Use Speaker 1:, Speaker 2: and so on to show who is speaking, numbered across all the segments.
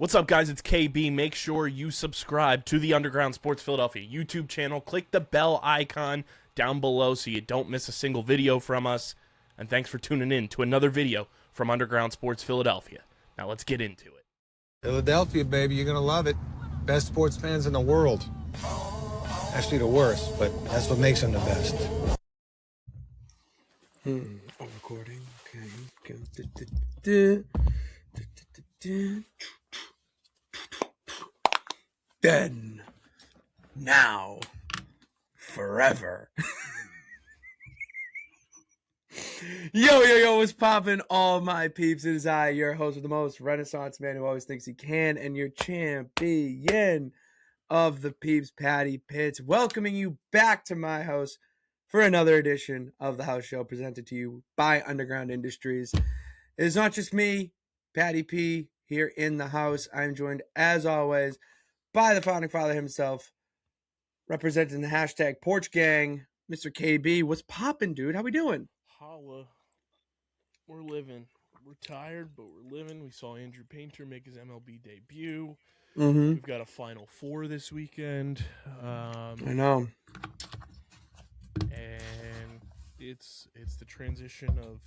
Speaker 1: What's up, guys? It's KB. Make sure you subscribe to the Underground Sports Philadelphia YouTube channel. Click the bell icon down below so you don't miss a single video from us. And thanks for tuning in to another video from Underground Sports Philadelphia. Now let's get into it.
Speaker 2: Philadelphia, baby, you're gonna love it. Best sports fans in the world. Actually, the worst, but that's what makes them the best.
Speaker 3: Recording. Okay. Then, now, forever. Yo, what's poppin', all my peeps? It is I, your host with the most, Renaissance man who always thinks he can, and your champion of the peeps, Patty Pitts, welcoming you back to my house for another edition of the house show presented to you by Underground Industries. It is not just me, Patty P, here in the house. I'm joined, as always, by the founding father himself, representing the hashtag Porch Gang, Mr. KB. What's poppin', dude? How we doing?
Speaker 1: Holla. We're living. We're tired, but we're living. We saw Andrew Painter make his MLB debut. We've got a Final Four this weekend.
Speaker 3: I know.
Speaker 1: And it's the transition of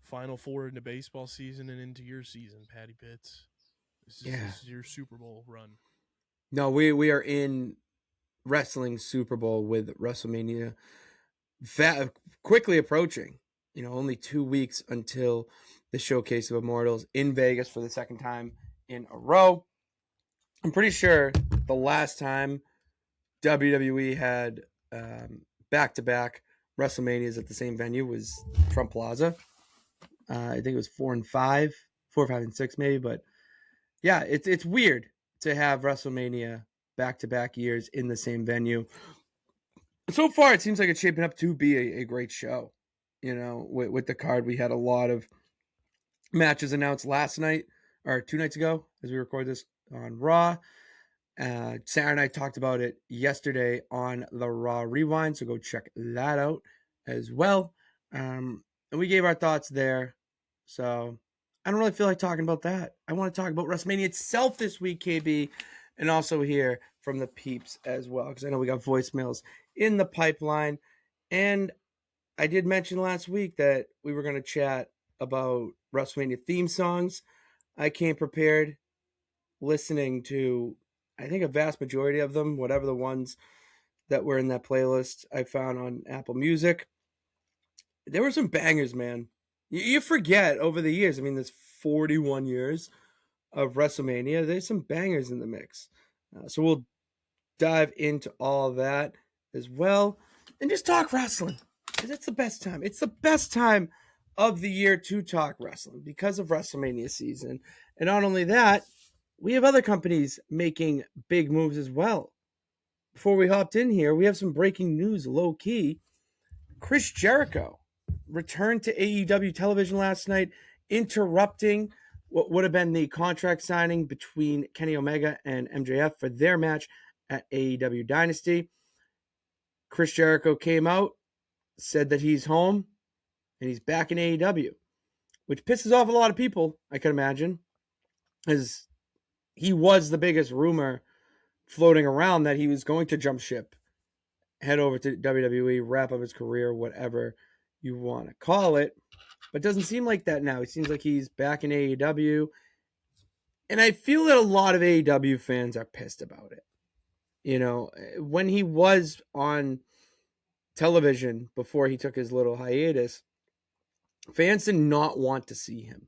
Speaker 1: Final Four into baseball season and into your season, Patty Pitts. This is your Super Bowl run.
Speaker 3: No, we are in wrestling Super Bowl with Wrestlemania quickly approaching. Only 2 weeks until the Showcase of Immortals in Vegas for the second time in a row. I'm pretty sure the last time WWE had back-to-back WrestleManias at the same venue was Trump Plaza. I think it was 4 and 5 and 6 maybe, but yeah, it's weird to have WrestleMania back-to-back years in the same venue. So far, it seems like it's shaping up to be a great show. With the card, we had a lot of matches announced last night or 2 nights ago as we record this on Raw. Sarah and I talked about it yesterday on the Raw Rewind, so go check that out as well. And we gave our thoughts there. So I don't really feel like talking about that. I want to talk about WrestleMania itself this week, KB, and also hear from the peeps as well, because I know we got voicemails in the pipeline. And I did mention last week that we were going to chat about WrestleMania theme songs. I came prepared, listening to, I think, a vast majority of them, whatever the ones that were in that playlist I found on Apple Music. There were some bangers, man. You forget over the years, there's 41 years of WrestleMania. There's some bangers in the mix. So we'll dive into all of that as well and just talk wrestling. That's the best time. It's the best time of the year to talk wrestling because of WrestleMania season. And not only that, we have other companies making big moves as well. Before we hopped in here, we have some breaking news, low key. Chris Jericho returned to AEW television last night, interrupting what would have been the contract signing between Kenny Omega and MJF for their match at AEW Dynasty. Chris Jericho came out, said that he's home, and he's back in AEW, which pisses off a lot of people, I can imagine, as he was the biggest rumor floating around that he was going to jump ship, head over to WWE, wrap up his career, whatever you want to call it. But it doesn't seem like that now. It seems like he's back in AEW. And I feel that a lot of AEW fans are pissed about it. When he was on television before he took his little hiatus, fans did not want to see him.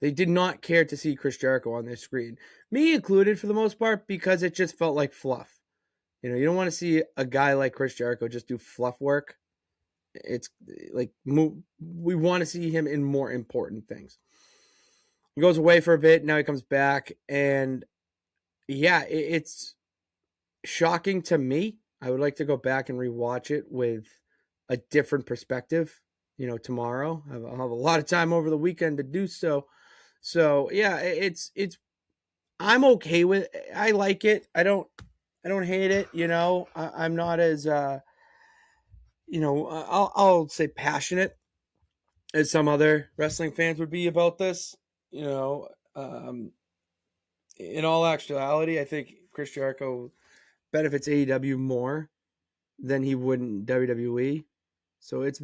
Speaker 3: They did not care to see Chris Jericho on their screen. Me included for the most part, because it just felt like fluff. You don't want to see a guy like Chris Jericho just do fluff work. It's like we want to see him in more important things. He goes away for a bit. Now he comes back. And yeah, it's shocking to me. I would like to go back and rewatch it with a different perspective, tomorrow. I'll have a lot of time over the weekend to do so. So yeah, it's I'm okay with it. I like it. I don't hate it. I'm not as I'll say passionate as some other wrestling fans would be about this. in all actuality, I think Chris Jericho benefits AEW more than he would in WWE. So it's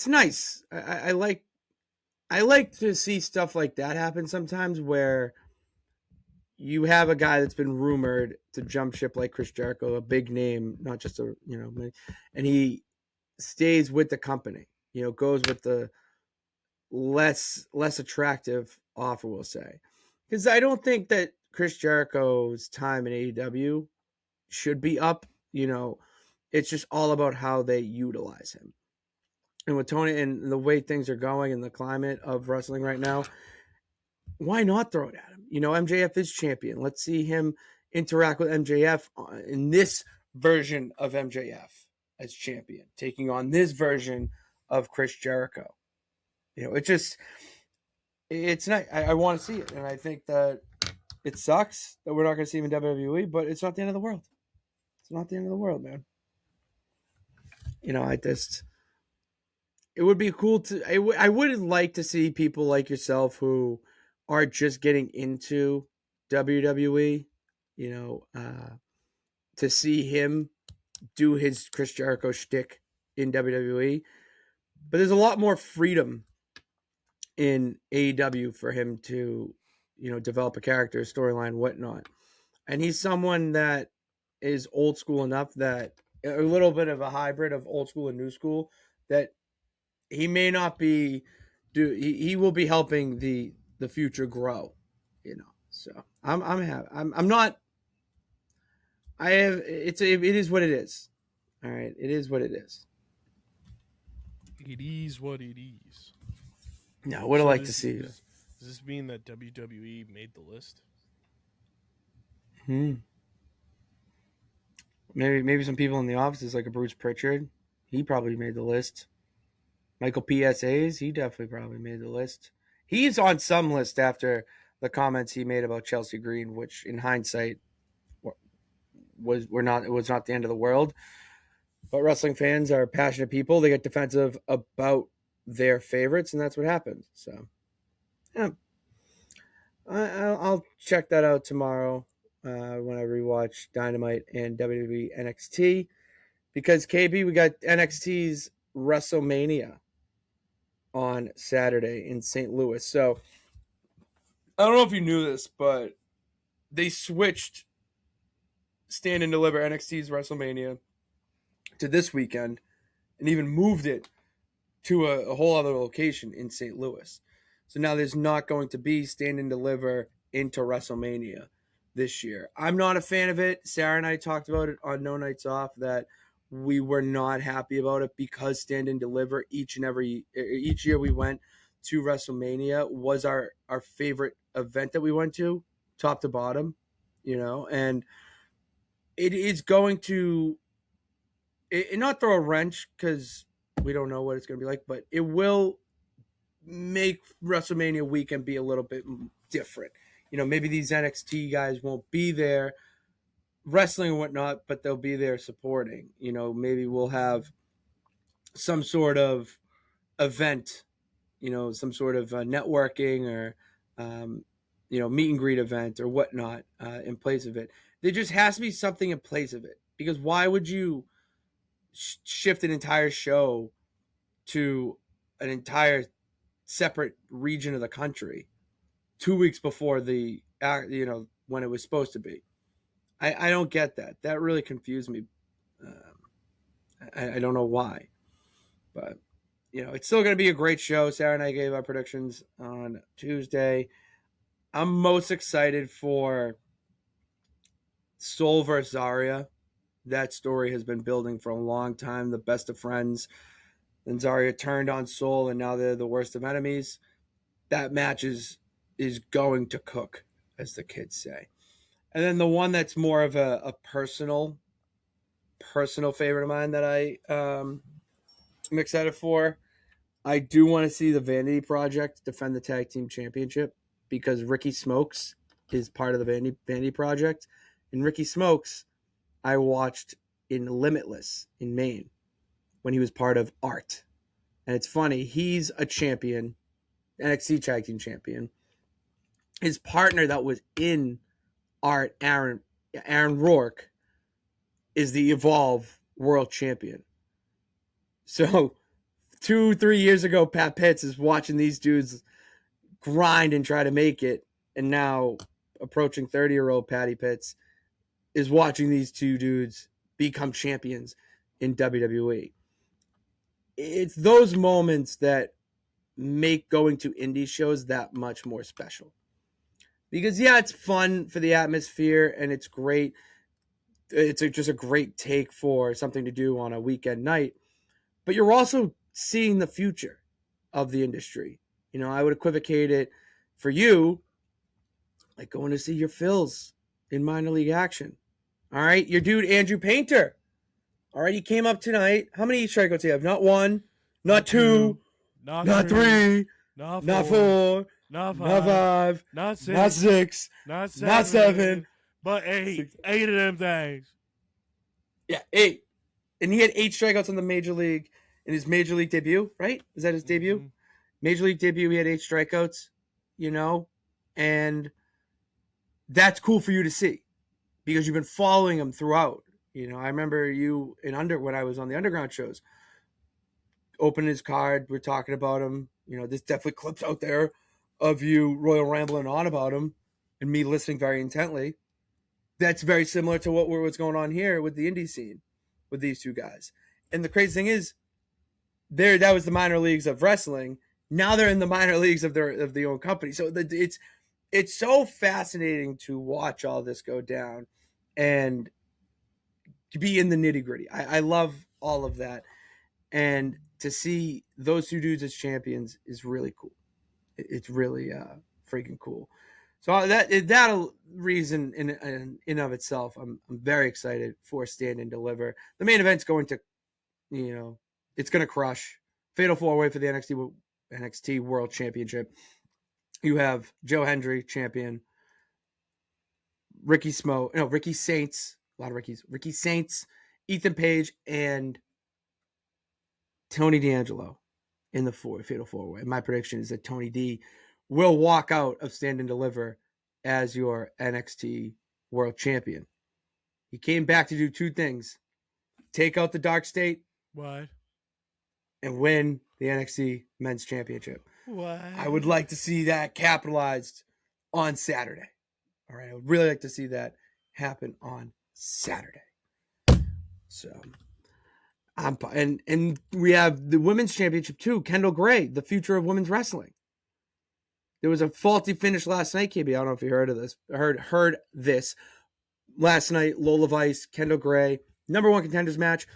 Speaker 3: nice. I like to see stuff like that happen sometimes, where you have a guy that's been rumored to jump ship like Chris Jericho, a big name, not just and he stays with the company. Goes with the less attractive offer, we'll say, because I don't think that Chris Jericho's time in AEW should be up. It's just all about how they utilize him. And with Tony and the way things are going and the climate of wrestling right now, why not throw it at him? MJF is champion. Let's see him interact with MJF in this version of MJF as champion, taking on this version of Chris Jericho. It's nice. I want to see it. And I think that it sucks that we're not going to see him in WWE, but it's not the end of the world. It's not the end of the world, man. It would be cool I would like to see people like yourself who are just getting into WWE, to see him do his Chris Jericho shtick in WWE. But there's a lot more freedom in AEW for him to, develop a character, storyline, whatnot. And he's someone that is old school enough, that a little bit of a hybrid of old school and new school, that he may not be he will be helping the future grow, So I'm happy. I'm not. It is what it is. All right, it is what it is.
Speaker 1: It is what it is.
Speaker 3: No, what I like to see.
Speaker 1: Does this mean that WWE made the list?
Speaker 3: Maybe some people in the offices, like a Bruce Pritchard, he probably made the list. Michael PSAs, he definitely probably made the list. He's on some list after the comments he made about Chelsea Green, which in hindsight was not the end of the world. But wrestling fans are passionate people. They get defensive about their favorites, and that's what happens. So, yeah, I'll check that out tomorrow when I rewatch Dynamite and WWE NXT, because KB, we got NXT's Wrestlemania on Saturday in St. Louis. So I don't know if you knew this, but they switched Stand and Deliver NXT's Wrestlemania to this weekend, and even moved it to a whole other location in St. Louis. So now there's not going to be Stand and Deliver into WrestleMania this year. I'm not a fan of it. Sarah and I talked about it on No Nights Off, that we were not happy about it, because Stand and Deliver each year we went to WrestleMania was our favorite event that we went to, top to bottom, and it is going to not throw a wrench, because we don't know what it's going to be like, but it will make WrestleMania weekend be a little bit different. Maybe these NXT guys won't be there wrestling and whatnot, but they'll be there supporting. Maybe we'll have some sort of event, some sort of networking or, meet and greet event or whatnot in place of it. There just has to be something in place of it, because why would you shift an entire show to an entire separate region of the country 2 weeks before the when it was supposed to be? I don't get that. That really confused me. I don't know why, but it's still going to be a great show. Sarah and I gave our predictions on Tuesday. I'm most excited for Soul versus Zarya. That story has been building for a long time. The best of friends. Then Zarya turned on Soul, and now they're the worst of enemies. That match is going to cook, as the kids say. And then the one that's more of a personal favorite of mine that I am excited for, I do want to see the Vanity Project defend the Tag Team Championship, because Ricky Smokes is part of the Vanity Project. And Ricky Smokes, I watched in Limitless in Maine when he was part of Art. And it's funny, he's a champion, NXT Tag Team Champion. his partner that was in Art, Aaron Rourke, is the Evolve world champion. So 2-3 years ago, Pat Pitts is watching these dudes grind and try to make it, and now approaching 30-year-old Patty Pitts is watching these two dudes become champions in WWE. It's those moments that make going to indie shows that much more special. Because, yeah, it's fun for the atmosphere, and it's great. It's just a great take for something to do on a weekend night. But you're also seeing the future of the industry. You know, I would equivocate it for you like going to see your Phils in minor league action. All right, your dude Andrew Painter. All right, he came up tonight. How many strikeouts do you have? Not one, not two, not three,
Speaker 1: not
Speaker 3: not four,
Speaker 1: not
Speaker 3: not five,
Speaker 1: not
Speaker 3: not six,
Speaker 1: not
Speaker 3: not seven,
Speaker 1: but eight.
Speaker 3: Six.
Speaker 1: 8 of them things.
Speaker 3: Yeah, 8. And he had 8 strikeouts in the major league in his major league debut, right? Is that his debut?
Speaker 1: Mm-hmm.
Speaker 3: Major league debut, he had 8 strikeouts, you know? And that's cool for you to see because you've been following him throughout. You know, I remember you when I was on the underground shows, opening his card, we're talking about him. You know, there's definitely clips out there of you Royal rambling on about him and me listening very intently. That's very similar to what's going on here with the indie scene with these two guys. And the crazy thing is, that was the minor leagues of wrestling. Now they're in the minor leagues of their own company. So it's so fascinating to watch all this go down and to be in the nitty gritty. I love all of that, and to see those two dudes as champions is really cool. It's really freaking cool. So that reason in of itself, I'm very excited for Stand and Deliver. The main event's going to, you know, it's going to crush. Fatal 4-way for the NXT World Championship. You have Joe Hendry, champion. Ricky Saints, a lot of Rickies. Ricky Saints, Ethan Page, and Tony D'Angelo in the Fatal 4-way. My prediction is that Tony D will walk out of Stand and Deliver as your NXT World Champion. He came back to do 2 things. Take out the Dark State.
Speaker 1: What?
Speaker 3: And win the NXT Men's Championship.
Speaker 1: What?
Speaker 3: I would like to see that capitalized on Saturday. All right, I would really like to see that happen on Saturday. So, and we have the Women's Championship too. Kendall Gray, the future of women's wrestling. There was a faulty finish last night, KB. I don't know if you heard of this. Heard this last night. Lola Vice, Kendall Gray, number 1 contenders match.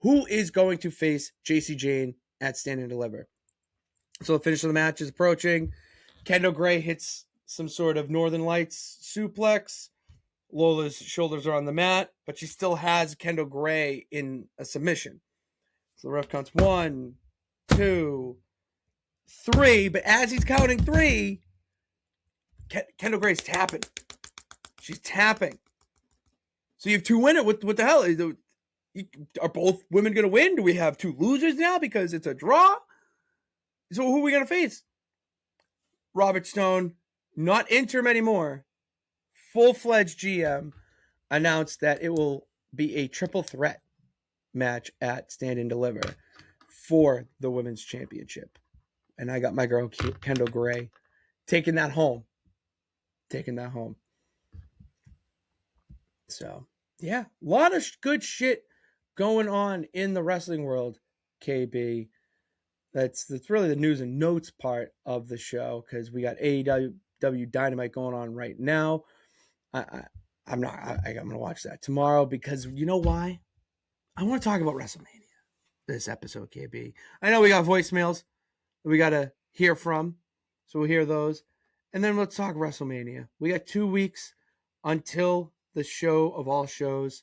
Speaker 3: Who is going to face JC Jane at Stand and Deliver? So the finish of the match is approaching. Kendall Gray hits some sort of Northern Lights suplex. Lola's shoulders are on the mat, but she still has Kendall Gray in a submission. So the ref counts 1, 2, 3. But as he's counting 3, Kendall Gray's tapping. She's tapping. So you have 2 winners. What the hell? Are both women going to win? Do we have 2 losers now because it's a draw? So who are we going to face? Robert Stone, not interim anymore, full-fledged GM, announced that it will be a triple threat match at Stand and Deliver for the Women's Championship. And I got my girl Kendall Gray taking that home. So, yeah, a lot of good shit going on in the wrestling world, KB. That's really the news and notes part of the show because we got AEW Dynamite going on right now. I'm going to watch that tomorrow because you know why? I want to talk about WrestleMania this episode, KB. I know we got voicemails that we got to hear from, so we'll hear those. And then let's talk WrestleMania. We got 2 weeks until the show of all shows.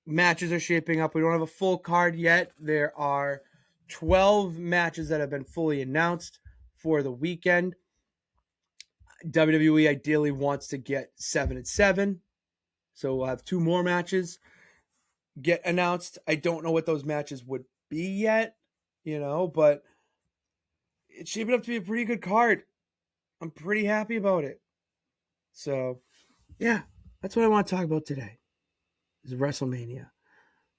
Speaker 3: Matches are shaping up. We don't have a full card yet. There are 12 matches that have been fully announced for the weekend. WWE ideally wants to get 7 and 7. So we'll have 2 more matches get announced. I don't know what those matches would be yet, but it's shaping up to be a pretty good card I'm pretty happy about it. So, yeah, that's what I want to talk about today. Is WrestleMania.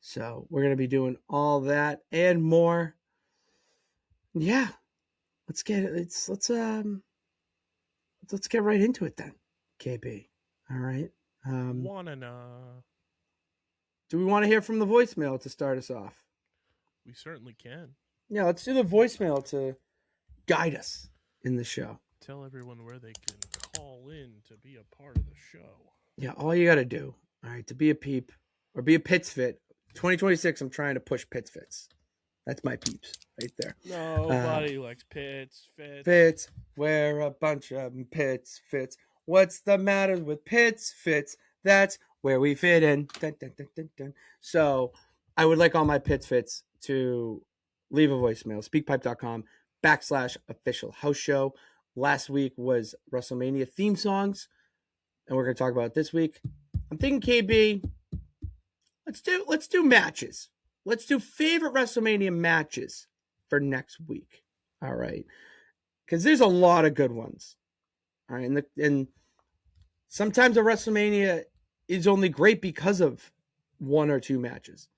Speaker 3: So we're gonna be doing all that and more. Yeah, let's get right into it then, KB. All right.
Speaker 1: Wanna know.
Speaker 3: Do we want to hear from the voicemail to start us off?
Speaker 1: We certainly can.
Speaker 3: Yeah, let's do the voicemail to guide us in the show.
Speaker 1: Tell everyone where they can call in to be a part of the show.
Speaker 3: Yeah, all you got to do, all right, to be a peep or be a Pits Fit. 2026, I'm trying to push Pits Fits. That's my peeps right there.
Speaker 1: Nobody likes Pits Fits.
Speaker 3: Fits, we're a bunch of Pits Fits. What's the matter with Pits Fits? That's where we fit in. Dun, dun, dun, dun, dun. So I would like all my Pits Fits to leave a voicemail. Speakpipe.com/official house show. Last week was WrestleMania theme songs, and we're going to talk about it this week. I'm thinking, KB, let's do matches. Let's do favorite WrestleMania matches for next week. All right, because there's a lot of good ones. All right, and sometimes a WrestleMania is only great because of one or two matches.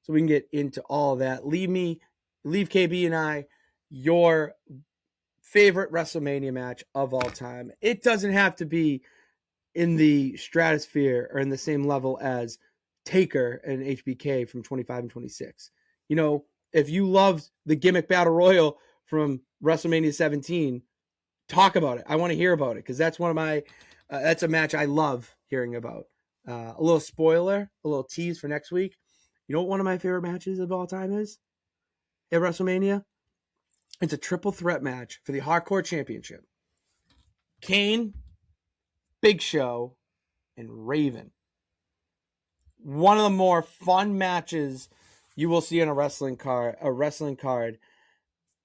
Speaker 3: So we can get into all that. Leave KB and I your favorite WrestleMania match of all time. It doesn't have to be in the stratosphere or in the same level as Taker and HBK from 25 and 26. You know, if you loved the gimmick battle royal from WrestleMania 17, talk about it. I want to hear about it because that's one of my that's a match I love hearing about. A little spoiler, a little tease for next week. You know what one of my favorite matches of all time is at WrestleMania? It's a triple threat match for the Hardcore Championship. Kane, Big Show, and Raven. One of the more fun matches you will see on a wrestling card.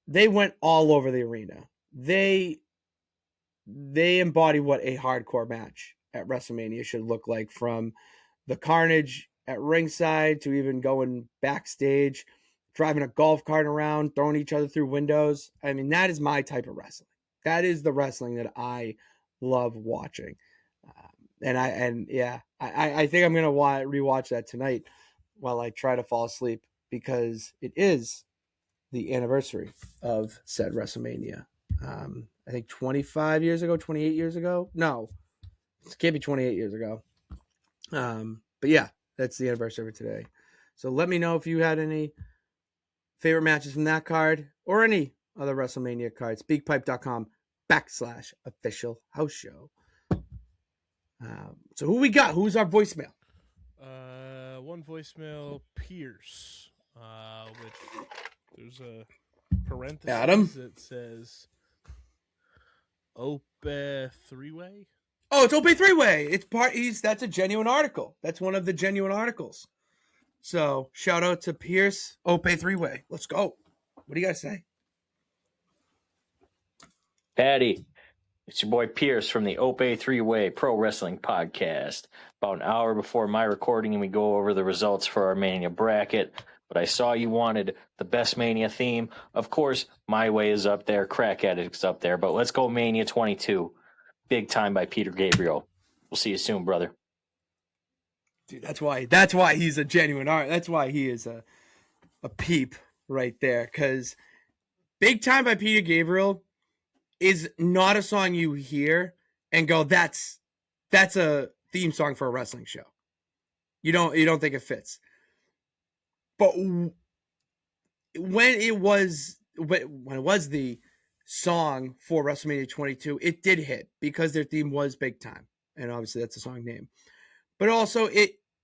Speaker 3: They went all over the arena. They embody what a hardcore match at WrestleMania should look like, from the carnage at ringside to even going backstage, driving a golf cart around, throwing each other through windows. I mean, that is my type of wrestling. That is the wrestling that I love watching. I think I'm going to rewatch that tonight while I try to fall asleep, because it is the anniversary of said WrestleMania. I think 28 years ago. No, it can't be 28 years ago. But yeah, that's the anniversary of today. So let me know if you had any favorite matches from that card or any other WrestleMania card. Speakpipe.com/official house show. So who we got? Who's our voicemail?
Speaker 1: One voicemail, Pierce, which there's a parenthesis
Speaker 3: Adam
Speaker 1: that says Ope three-way.
Speaker 3: Oh, it's Ope three-way. That's a genuine article. That's one of the genuine articles. So shout out to Pierce, Ope three-way. Let's go. What do you guys say?
Speaker 4: Patty, it's your boy Pierce from the Ope Three-Way Pro Wrestling Podcast. About an hour before my recording, and we go over the results for our Mania bracket. But I saw you wanted the best Mania theme. Of course, My Way is up there, Crack Addict's up there. But let's go Mania 22, Big Time by Peter Gabriel. We'll see you soon, brother.
Speaker 3: Dude, that's why he's a genuine art. That's why he is a peep right there. Because Big Time by Peter Gabriel is not a song you hear and go, that's a theme song for a wrestling show. You don't think it fits. But when it was the song for WrestleMania 22, it did hit because their theme was Big Time, and obviously that's the song name. But also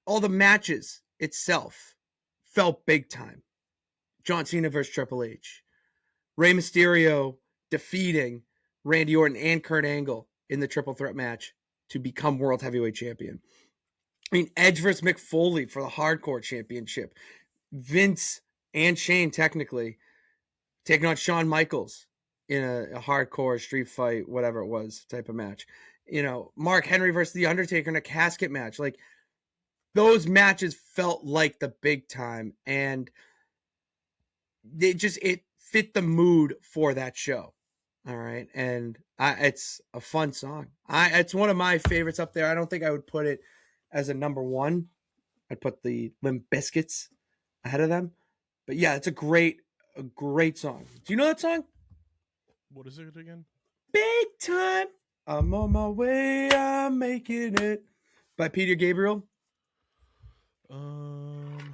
Speaker 3: all the matches itself felt big time. John Cena versus Triple H, Rey Mysterio defeating Randy Orton and Kurt Angle in the triple threat match to become World Heavyweight Champion. I mean, Edge versus Mick Foley for the Hardcore Championship. Vince and Shane technically taking on Shawn Michaels in a hardcore street fight, whatever it was, type of match. You know, Mark Henry versus The Undertaker in a casket match. Like, those matches felt like the big time, and it fit the mood for that show. All right, and it's a fun song. It's one of my favorites up there. I don't think I would put it as a number one. I'd put the Limp Bizkits ahead of them. But yeah, it's a great song. Do you know that song?
Speaker 1: What is it again?
Speaker 3: Big Time. I'm on my way. I'm making it. By Peter Gabriel.
Speaker 1: I'm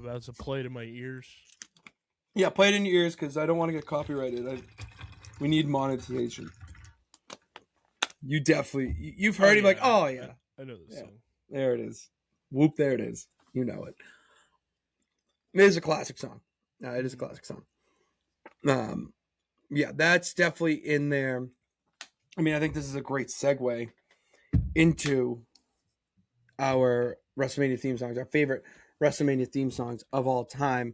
Speaker 1: about to play it in my ears.
Speaker 3: Yeah, play it in your ears because I don't want to get copyrighted. We need monetization. You definitely, you've heard it, like, oh yeah.
Speaker 1: I know this song.
Speaker 3: There it is. Whoop, there it is. You know it. It is a classic song. It is a classic song. Yeah, that's definitely in there. I mean, I think this is a great segue into our WrestleMania theme songs, our favorite WrestleMania theme songs of all time.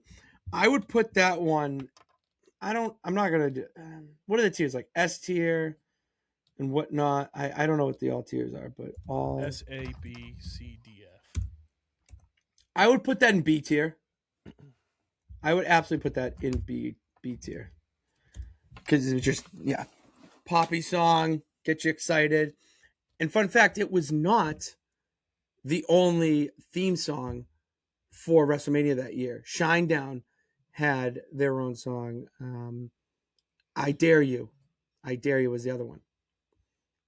Speaker 3: I would put that one. I'm not gonna do. What are the tiers, like S tier and whatnot? I don't know what the all tiers are, but all
Speaker 1: S A B C D F.
Speaker 3: I would put that in B tier. I would absolutely put that in B tier because it was just poppy song, get you excited. And fun fact, it was not the only theme song for WrestleMania that year. Shinedown had their own song. I Dare You. I Dare You was the other one.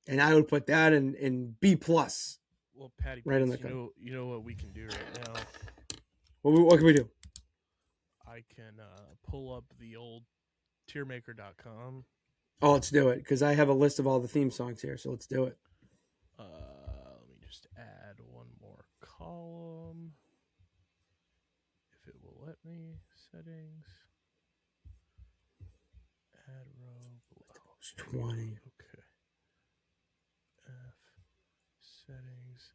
Speaker 3: And I would put that in B+.
Speaker 1: Well, Patty,
Speaker 3: right in
Speaker 1: Prince,
Speaker 3: the
Speaker 1: you know what we can do right now?
Speaker 3: What can we do?
Speaker 1: I can pull up the old tiermaker.com.
Speaker 3: Oh, let's do it, because I have a list of all the theme songs here, so let's do it.
Speaker 1: Let me just add one more column. If it will let me. Settings. Add row below.
Speaker 3: It's 20.
Speaker 1: Okay. F. Settings.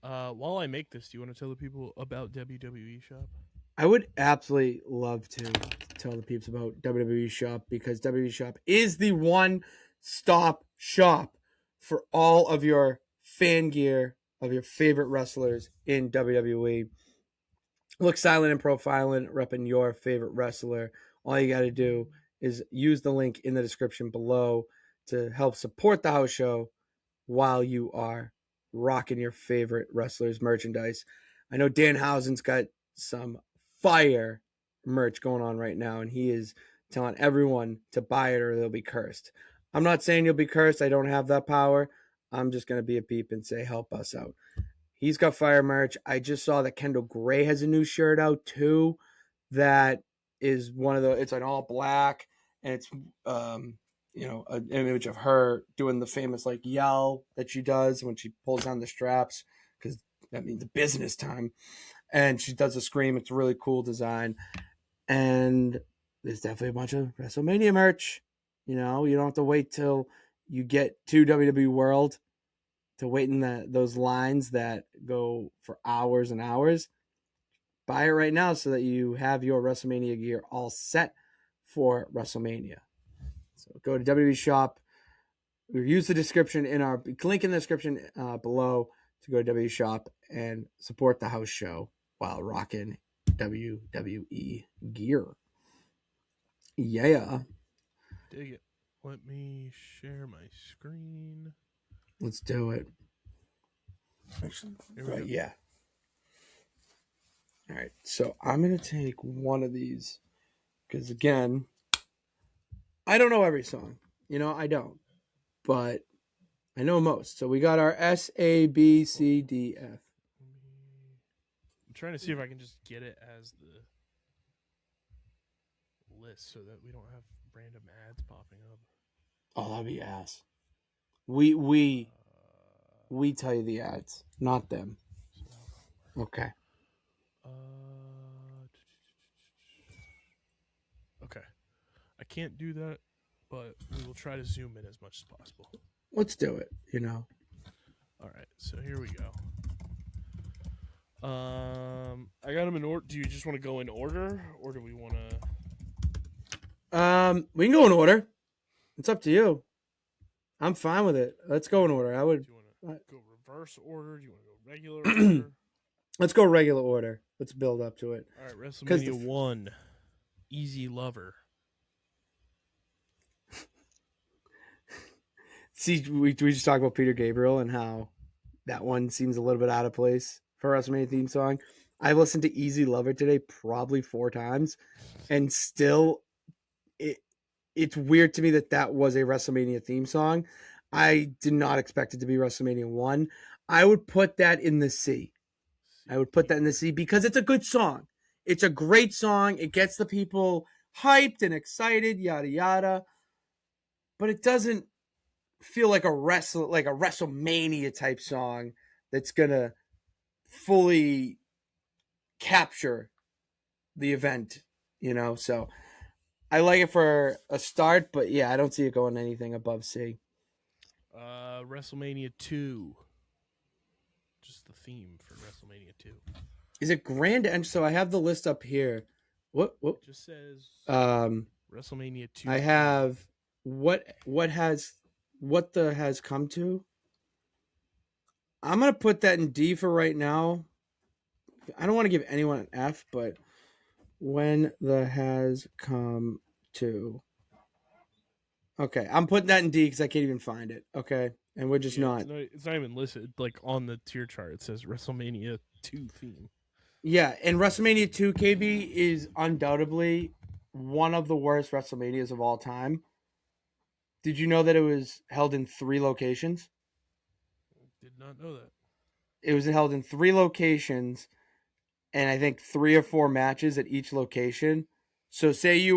Speaker 1: While I make this, do you want to tell the people about WWE Shop?
Speaker 3: I would absolutely love to tell the peeps about WWE Shop, because WWE Shop is the one-stop shop for all of your fan gear of your favorite wrestlers in WWE. Look silent and profiling, repping your favorite wrestler. All you got to do is use the link in the description below to help support the house show while you are rocking your favorite wrestlers' merchandise. I know Danhausen's got some fire merch going on right now, and he is telling everyone to buy it or they'll be cursed. I'm not saying you'll be cursed. I don't have that power. I'm just going to be a peep and say, help us out. He's got fire merch. I just saw that Kendall Gray has a new shirt out too. That is one of the, it's an all black, and it's, an image of her doing the famous like yell that she does when she pulls down the straps, because that means the business time. And she does a scream. It's a really cool design. And there's definitely a bunch of WrestleMania merch. You know, you don't have to wait till you get to WWE World to wait in those lines that go for hours and hours. Buy it right now so that you have your WrestleMania gear all set for WrestleMania. So go to WWE Shop. Use the description in our link in the description below to go to WWE Shop and support the house show while rocking WWE gear. Yeah.
Speaker 1: Dig it. Let me share my screen.
Speaker 3: Let's do it. Right, yeah. All right. So I'm going to take one of these because, again, I don't know every song. You know, I don't. But I know most. So we got our S, A, B, C, D, F.
Speaker 1: I'm trying to see if I can just get it as the list so that we don't have random ads popping up.
Speaker 3: Oh, that'd be ass. We tell you the ads, not them. Okay.
Speaker 1: Okay. I can't do that, but we will try to zoom in as much as possible.
Speaker 3: Let's do it, you know.
Speaker 1: All right, so here we go. I got them in order. Do you just want to go in order, or do we want to?
Speaker 3: We can go in order. It's up to you. I'm fine with it. Let's go in order. I would.
Speaker 1: Do you want to go reverse order? Do you want to go regular order?
Speaker 3: Let's go regular order. Let's build up to it.
Speaker 1: All right, WrestleMania 1, Easy Lover.
Speaker 3: See, we just talked about Peter Gabriel and how that one seems a little bit out of place for a WrestleMania theme song. I've listened to Easy Lover today probably 4 times, and still it's weird to me that was a WrestleMania theme song. I did not expect it to be WrestleMania 1. I would put that in the C. I would put that in the C because it's a good song. It's a great song. It gets the people hyped and excited, yada yada. But it doesn't feel like a WrestleMania type song that's gonna fully capture the event, So I like it for a start, but yeah, I don't see it going anything above C.
Speaker 1: WrestleMania 2. Just the theme for WrestleMania 2.
Speaker 3: Is it Grand Entrance? So I have the list up here. What?
Speaker 1: It just says WrestleMania 2.
Speaker 3: I have what the has come to. I'm gonna put that in D for right now. I don't want to give anyone an F, but when the has come to. Okay, I'm putting that in D because I can't even find it. Okay, and we're just not.
Speaker 1: It's not even listed. Like on the tier chart, it says WrestleMania 2 theme.
Speaker 3: Yeah, and WrestleMania 2, KB, is undoubtedly one of the worst WrestleManias of all time. Did you know that it was held in 3 locations?
Speaker 1: Did not know that.
Speaker 3: It was held in 3 locations, and I think 3 or 4 matches at each location. So say it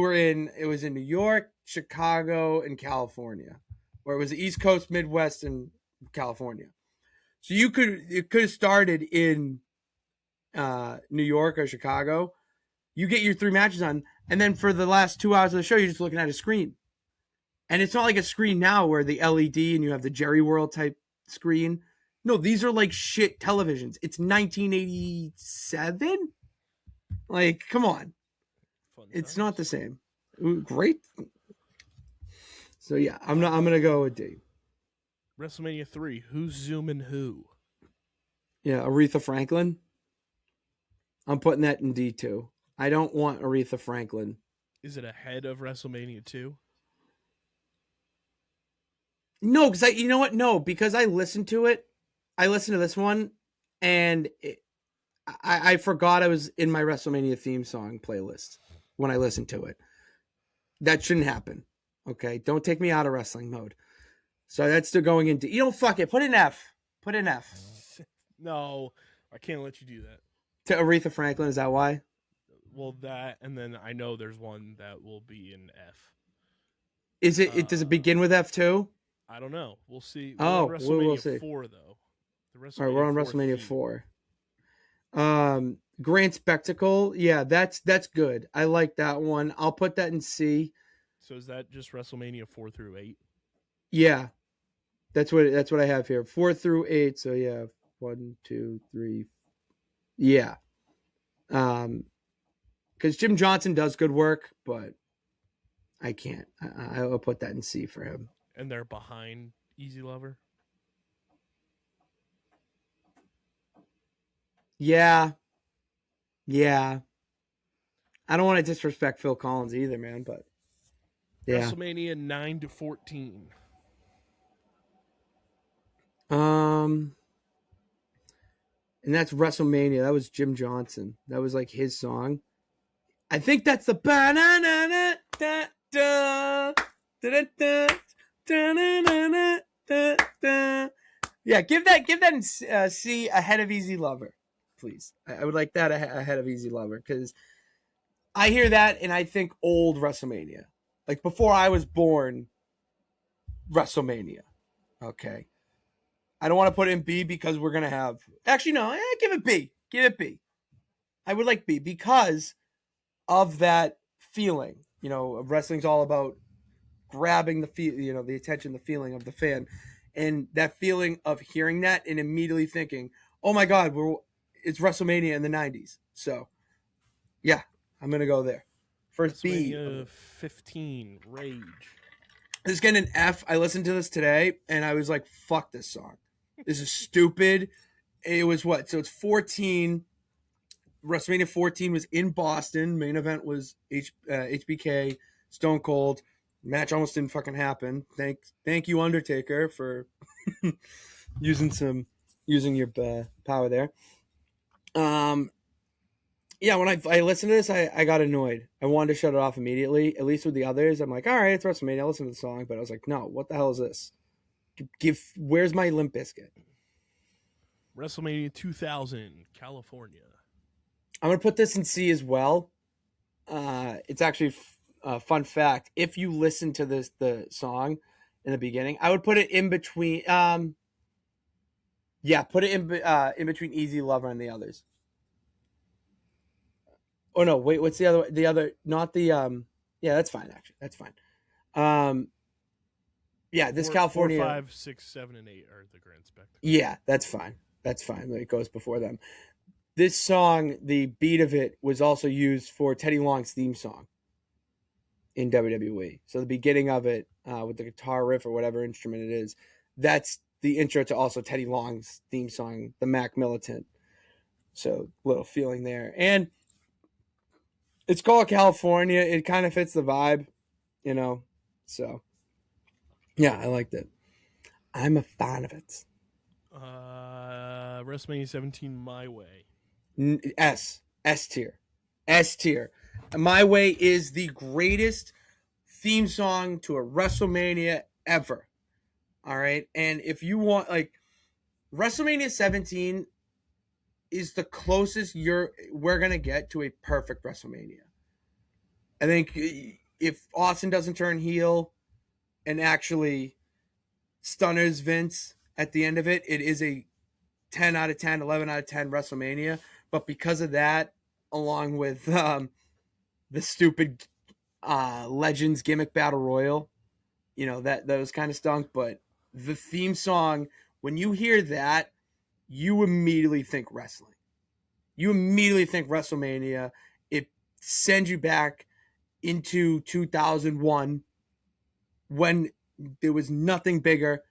Speaker 3: was in New York, Chicago, and California, or it was the East Coast, Midwest, and California. So it could have started in New York or Chicago. You get your 3 matches on, and then for the last 2 hours of the show, you're just looking at a screen. And it's not like a screen now where the LED and you have the Jerry World type screen. No, these are like shit televisions. It's 1987. Like, come on. It's not the same. Great. So yeah, I'm gonna go with D.
Speaker 1: WrestleMania 3. Who's zooming who?
Speaker 3: Yeah, Aretha Franklin. I'm putting that in D too. I don't want Aretha Franklin.
Speaker 1: Is it ahead of WrestleMania 2?
Speaker 3: No, because you know what? No, because I listened to it. I listened to this one, and I forgot I was in my WrestleMania theme song playlist when I listened to it. That shouldn't happen. Okay, don't take me out of wrestling mode. So that's still going into. Fuck it. Put an F. Put an F.
Speaker 1: No, I can't let you do that.
Speaker 3: To Aretha Franklin, is that why?
Speaker 1: Well, that, and then I know there's one that will be an F.
Speaker 3: Is it? Does it begin with F too?
Speaker 1: I don't know. We'll see.
Speaker 3: We'll see.
Speaker 1: 4 though.
Speaker 3: All right, we're on WrestleMania 4. Grand Spectacle. Yeah, that's good. I like that one. I'll put that in C.
Speaker 1: So is that just WrestleMania 4 through 8?
Speaker 3: Yeah, that's what I have here. 4 through 8. So yeah, 1, 2, 3. Yeah. Because Jim Johnson does good work, but I can't. I'll put that in C for him.
Speaker 1: And they're behind Easy Lover?
Speaker 3: Yeah. I don't want to disrespect Phil Collins either, man, but yeah.
Speaker 1: WrestleMania 9 to 14.
Speaker 3: And that's WrestleMania. That was Jim Johnson. That was like his song. I think that's the yeah. Give that in C ahead of Easy Lover, please. I would like that ahead of Easy Lover because I hear that and I think old WrestleMania, like before I was born. WrestleMania. Okay. I don't want to put it in B because we're gonna have. Actually, no. Give it B. Give it B. I would like B because of that feeling. Wrestling's all about grabbing the attention, the feeling of the fan, and that feeling of hearing that and immediately thinking, "Oh my God, it's WrestleMania in the '90s." So, yeah, I'm gonna go there. First B.
Speaker 1: 15 Rage.
Speaker 3: This is getting an F. I listened to this today and I was like, "Fuck this song. This is stupid." It was what? So it's 14. WrestleMania 14 was in Boston. Main event was HBK, Stone Cold, Match almost didn't fucking happen. Thank you, Undertaker, for using your power there. Yeah, when I listened to this, I got annoyed. I wanted to shut it off immediately. At least with the others, I'm like, all right, it's WrestleMania. I'll listen to the song, but I was like, no, what the hell is this? Where's my Limp Bizkit?
Speaker 1: WrestleMania 2000, California.
Speaker 3: I'm gonna put this in C as well. It's actually a fun fact. If you listen to the song in the beginning, I would put it in between. Put it in between Easy Lover and the others. Oh no, wait, what's the other? The other, not the Yeah, that's fine. Actually, that's fine. This California
Speaker 1: 4, 5, 6, 7, and 8 are the Grand Spectacle.
Speaker 3: Yeah, that's fine. That's fine. It goes before them. This song, the beat of it was also used for Teddy Long's theme song in WWE. So the beginning of it, with the guitar riff or whatever instrument it is, that's the intro to also Teddy Long's theme song, the Mac Militant. So little feeling there. And it's called California. It kind of fits the vibe, So, yeah, I liked it. I'm a fan of it.
Speaker 1: WrestleMania 17, My Way.
Speaker 3: S tier. My Way is the greatest theme song to a WrestleMania ever. All right. And if you want, WrestleMania 17 is the closest we're going to get to a perfect WrestleMania. I think if Austin doesn't turn heel and actually stunners Vince at the end of it, it is a 10 out of 10, 11 out of 10 WrestleMania. But because of that, along with the stupid Legends gimmick battle royal, that was kind of stunk. But the theme song, when you hear that, you immediately think wrestling. You immediately think WrestleMania. It sends you back into 2001 when there was nothing bigger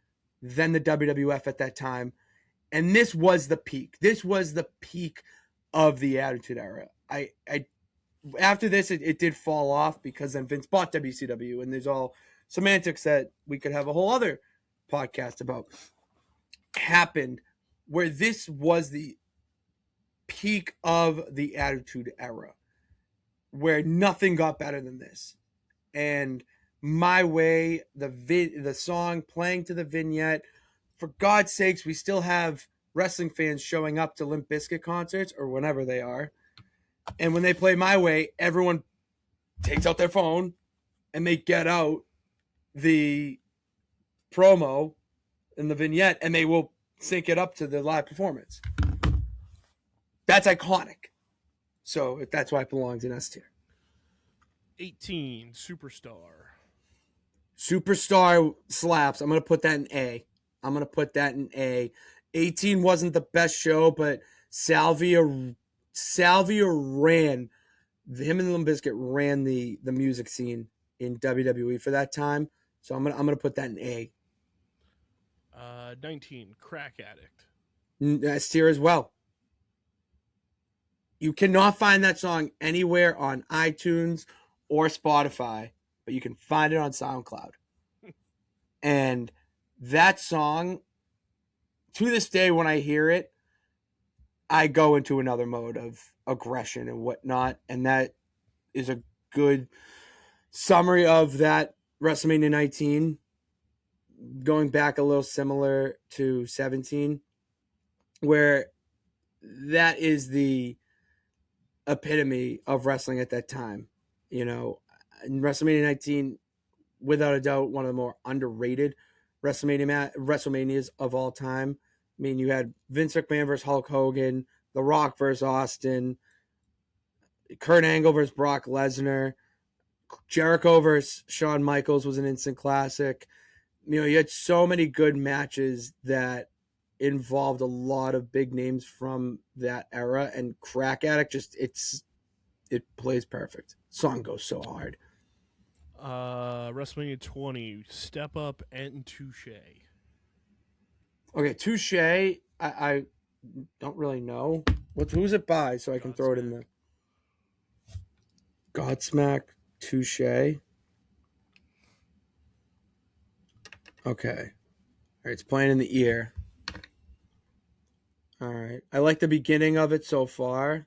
Speaker 3: than the WWF at that time. And this was the peak. This was the peak of the Attitude Era. After this, it did fall off because then Vince bought WCW, and there's all semantics that we could have a whole other podcast about. Happened where this was the peak of the Attitude Era, where nothing got better than this. And My Way, the song playing to the vignette. For God's sakes, we still have wrestling fans showing up to Limp Bizkit concerts or whenever they are. And when they play My Way, everyone takes out their phone and they get out the promo and the vignette and they will sync it up to the live performance. That's iconic. So that's why it belongs in S tier.
Speaker 1: 18, Superstar.
Speaker 3: Superstar slaps. I'm going to put that in A. 18 wasn't the best show, but Salvia ran, him and Limp Bizkit ran the music scene in WWE for that time. So I'm gonna put that in A.
Speaker 1: 19, Crack Addict.
Speaker 3: S tier as well. You cannot find that song anywhere on iTunes or Spotify, but you can find it on SoundCloud. And that song, to this day, when I hear it, I go into another mode of aggression and whatnot. And that is a good summary of that WrestleMania 19. Going back a little similar to 17, where that is the epitome of wrestling at that time. In WrestleMania 19, without a doubt, one of the more underrated WrestleManias of all time. I mean, you had Vince McMahon versus Hulk Hogan, The Rock versus Austin, Kurt Angle versus Brock Lesnar, Jericho versus Shawn Michaels was an instant classic. You had so many good matches that involved a lot of big names from that era, and Crack Addict it plays perfect. Song goes so hard.
Speaker 1: WrestleMania 20, Step Up and Touche.
Speaker 3: Okay, Touche, I don't really know. Who's it by, so I can throw it in there. Godsmack, Touche. Okay. All right, it's playing in the ear. All right. I like the beginning of it so far.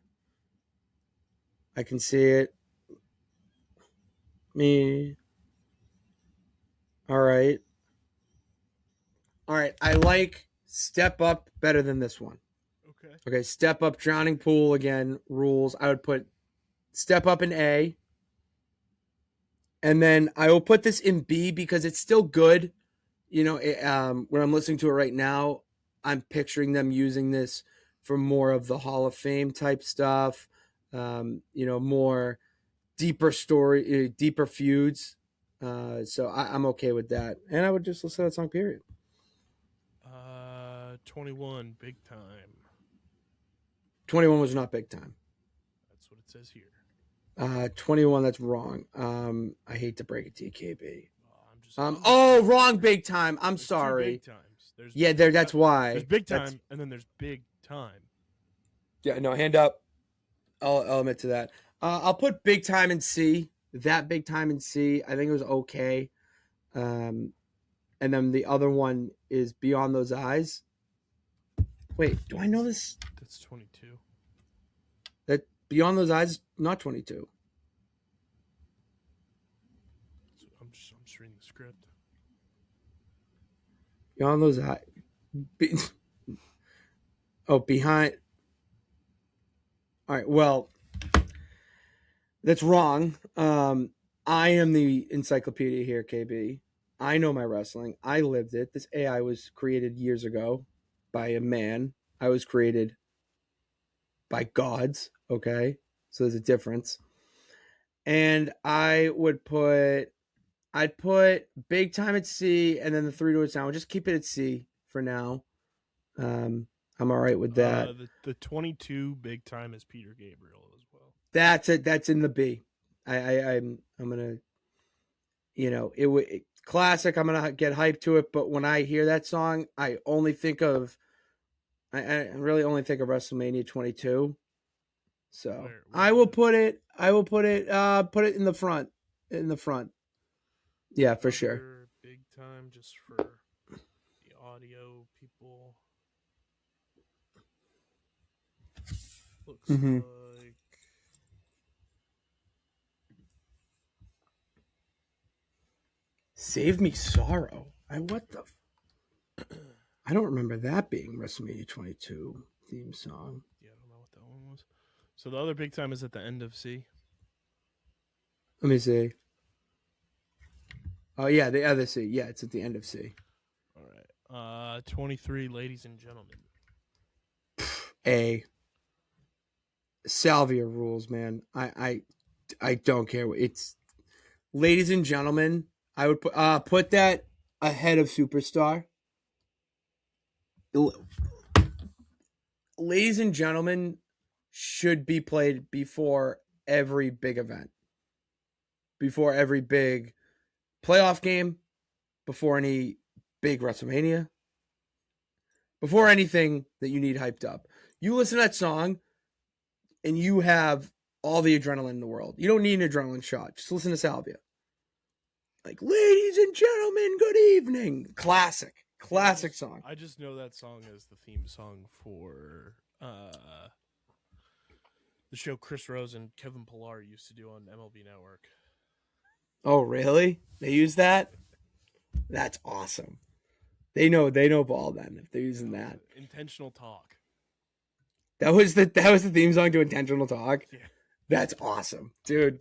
Speaker 3: I can see it. Me. All right. All right. I like Step Up better than this one.
Speaker 1: Okay.
Speaker 3: Okay. Step Up, Drowning Pool again, rules. I would put Step Up in A. And then I will put this in B because it's still good. You know, when I'm listening to it right now, I'm picturing them using this for more of the Hall of Fame type stuff. You know, more deeper story, deeper feuds. So I'm okay with that, and I would just listen to that song. Period.
Speaker 1: 21, Big Time.
Speaker 3: 21 was not Big Time.
Speaker 1: That's what it says here.
Speaker 3: 21, that's wrong. I hate to break it to you, KB.
Speaker 1: I'm
Speaker 3: Wrong Big Time. I'm
Speaker 1: There's
Speaker 3: sorry.
Speaker 1: Two big times.
Speaker 3: That's why.
Speaker 1: There's Big Time, and then there's Big Time.
Speaker 3: Yeah, no, hand up. I'll admit to that. I'll put Big Time in C. That Big Time in C. I think it was okay. And then the other one is Beyond Those Eyes. Wait, do I know this?
Speaker 1: That's 22.
Speaker 3: That Beyond Those Eyes, not 22.
Speaker 1: I'm just reading the script.
Speaker 3: Beyond Those Eyes. Behind. All right, well, that's wrong. I am the encyclopedia here, KB. I know my wrestling. I lived it. This AI was created years ago by a man. I was created by gods, okay? So there's a difference. And I'd put Big Time at C and then the Three Doors Down. We'll just keep it at C for now. I'm all right with that.
Speaker 1: The 22 Big Time is Peter Gabriel as well.
Speaker 3: That's it. That's in the B. I'm gonna, you know, classic. I'm gonna get hyped to it. But when I hear that song, I really only think of WrestleMania 22. So
Speaker 1: Where
Speaker 3: I will put it in the front. In the front. Yeah, for sure.
Speaker 1: Big Time, just for the audio people. Looks like
Speaker 3: Save Me Sorrow. I don't remember that being WrestleMania 22 theme song.
Speaker 1: Yeah, I don't know what that one was. So the other Big Time is at the end of C.
Speaker 3: Let me see. Oh yeah, the other C. Yeah, it's at the end of C.
Speaker 1: All right. 23, Ladies and Gentlemen.
Speaker 3: A. Salvia rules, man. I don't care. It's Ladies and Gentlemen. I would put that ahead of Superstar. Ladies and Gentlemen should be played before every big event, before every big playoff game, before any big WrestleMania, before anything that you need hyped up. You listen to that song and you have all the adrenaline in the world. You don't need an adrenaline shot. Just listen to Salvia. Like, ladies and gentlemen, good evening. Classic song.
Speaker 1: I just know that song as the theme song for the show Chris Rose and Kevin Pillar used to do on MLB Network.
Speaker 3: Oh, really? They use that? That's awesome. They know ball then if they're using that.
Speaker 1: Intentional Talk.
Speaker 3: That was the theme song to Intentional Talk.
Speaker 1: Yeah.
Speaker 3: That's awesome, dude.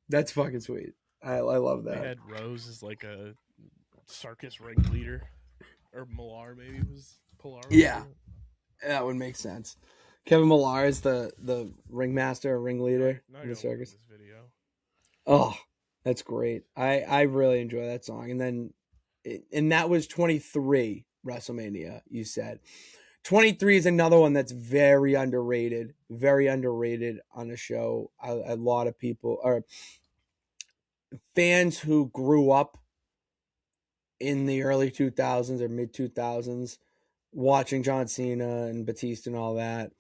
Speaker 3: That's fucking sweet. I love that.
Speaker 1: They had Rose as like a circus ringleader, or Millar maybe was Pillar.
Speaker 3: Yeah, that would make sense. Kevin Millar is the ringmaster or ringleader in the circus.
Speaker 1: This video.
Speaker 3: Oh, that's great. I really enjoy that song. And that was 23 WrestleMania, you said. 23 is another one that's very underrated on the show. A lot of people are fans who grew up in the early 2000s or mid 2000s watching John Cena and Batista and all that.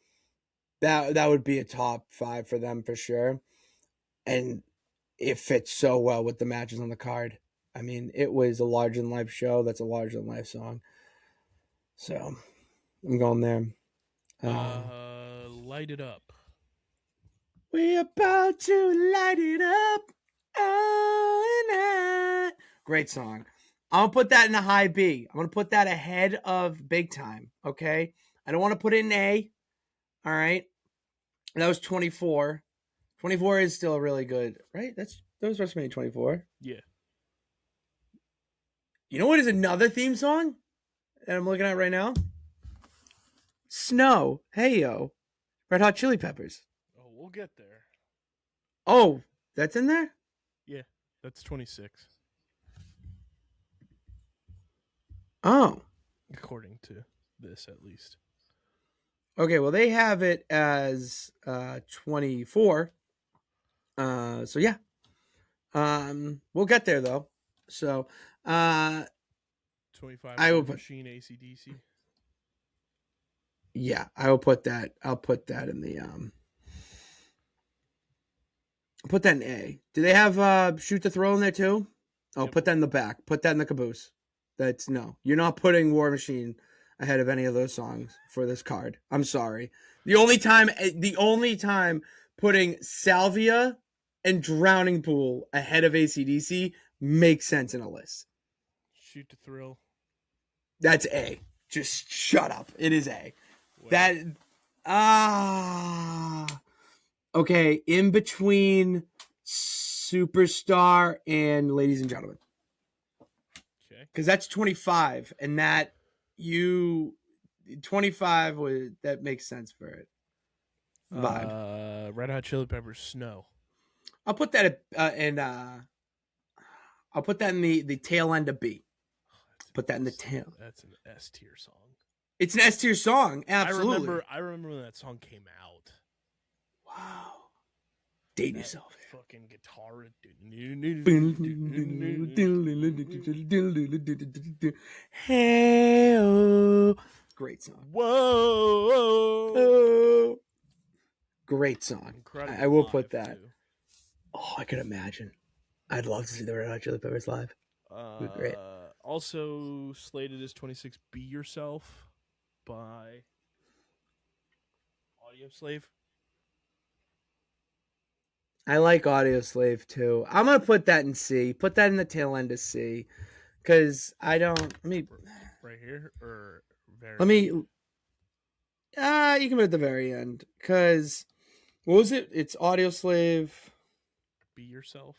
Speaker 3: That would be a top 5 for them for sure. And it fits so well with the matches on the card. I mean, it was a larger than life show. That's a larger than life song. So I'm going there.
Speaker 1: Light It Up.
Speaker 3: We're about to light it up all night. Great song. I'm gonna put that in a high B. I'm gonna put that ahead of Big Time. Okay. I don't want to put it in A. All right. That was 24. 24 is still really good, right? That was WrestleMania 24.
Speaker 1: Yeah.
Speaker 3: You know what is another theme song that I'm looking at right now? Snow. Hey Yo. Red Hot Chili Peppers.
Speaker 1: Oh, we'll get there.
Speaker 3: Oh, that's in there?
Speaker 1: Yeah, that's 26.
Speaker 3: Oh.
Speaker 1: According to this, at least.
Speaker 3: Okay, well, they have it as 24. So yeah. We'll get there though. So
Speaker 1: 25
Speaker 3: I will put
Speaker 1: Machine AC/DC.
Speaker 3: Yeah, I will put that. I'll put that in the I'll put that in A. Do they have Shoot to Thrill in there too? Oh,
Speaker 1: Yep.
Speaker 3: Put that in the back. Put that in the caboose. That's no. You're not putting War Machine ahead of any of those songs for this card. I'm sorry. The only time putting Salvia and Drowning Pool ahead of AC/DC makes sense in a list.
Speaker 1: Shoot to Thrill.
Speaker 3: That's A. Just shut up. It is A.
Speaker 1: Wait.
Speaker 3: Okay, in between Superstar and Ladies and Gentlemen.
Speaker 1: Okay.
Speaker 3: Because that's 25, and 25 that makes sense for it. Vibe.
Speaker 1: Red Hot Chili Peppers, Snow.
Speaker 3: I'll put that in the tail end of B. Put that in the tail.
Speaker 1: That's an S tier song.
Speaker 3: It's an S tier song, absolutely.
Speaker 1: I remember when that song came out.
Speaker 3: Wow. Dating
Speaker 1: That
Speaker 3: yourself.
Speaker 1: fucking guitar.
Speaker 3: Hey, great song.
Speaker 1: Whoa.
Speaker 3: Oh. Great song.
Speaker 1: Incredible
Speaker 3: I will
Speaker 1: live,
Speaker 3: put that.
Speaker 1: too.
Speaker 3: Oh, I could imagine. I'd love to see the Red Hot Chili Peppers live. Be great.
Speaker 1: Also slated as 26, Be Yourself by Audio Slave.
Speaker 3: I like Audio Slave too. I'm gonna put that in C. Put that in the tail end of C, because I don't. Let me.
Speaker 1: Right here or very.
Speaker 3: Let me. You can put it at the very end, because what was it? It's Audio Slave.
Speaker 1: Be Yourself.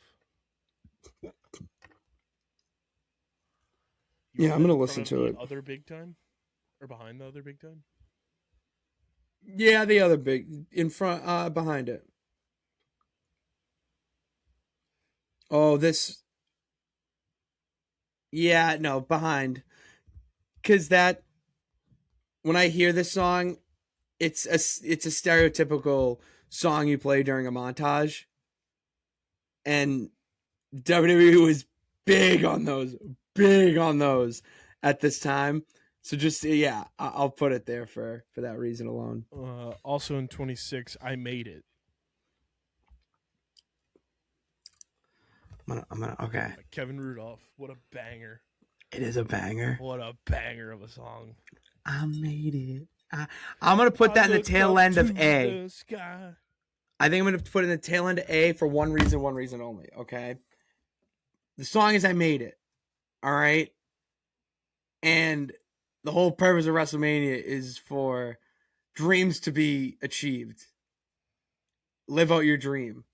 Speaker 3: Yeah, I'm
Speaker 1: want
Speaker 3: gonna
Speaker 1: in
Speaker 3: listen
Speaker 1: front of
Speaker 3: to
Speaker 1: the
Speaker 3: it.
Speaker 1: Other Big Time, or behind the Other Big Time.
Speaker 3: Yeah, the other big in front, behind it. Oh, this. Yeah, no, behind. Because that, when I hear this song, it's a stereotypical song you play during a montage. And WWE was big on those at this time. So just, yeah, I'll put it there for that reason alone.
Speaker 1: Also in 26, I Made It.
Speaker 3: Okay.
Speaker 1: By Kevin Rudolph. What a banger.
Speaker 3: It is a banger.
Speaker 1: What a banger of a song.
Speaker 3: I made it. I'm going to put that in the tail end of A. I think I'm going to put it in the tail end of A for one reason only, okay? The song is I Made It, all right? And the whole purpose of WrestleMania is for dreams to be achieved. Live out your dream.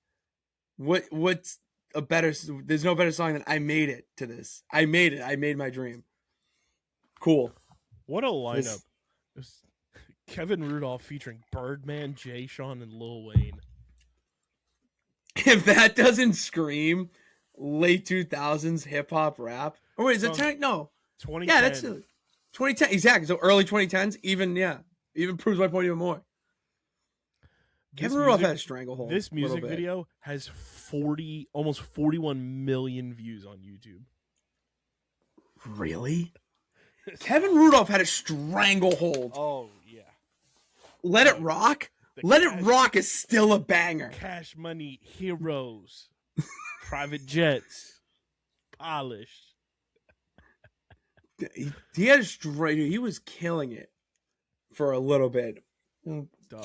Speaker 3: What's a better... There's no better song than I Made It to this. I made it. I made my dream. Cool.
Speaker 1: What a lineup. It was Kevin Rudolph featuring Birdman, Jay Sean, and Lil Wayne.
Speaker 3: If that doesn't scream late 2000s hip-hop rap... Oh, wait, is it 10? No.
Speaker 1: 2010.
Speaker 3: Yeah, that's 2010. Exactly. So early 2010s, even proves my point even more. Kevin Rudolph had a stranglehold.
Speaker 1: This music video has almost 41 million views on YouTube.
Speaker 3: Really? Kevin Rudolph had a stranglehold.
Speaker 1: Oh, yeah.
Speaker 3: Let It Rock? Let It Rock is still a banger.
Speaker 1: Cash Money, Heroes, Private Jets, polished.
Speaker 3: He had a straight. He was killing it for a little bit.
Speaker 1: Dog.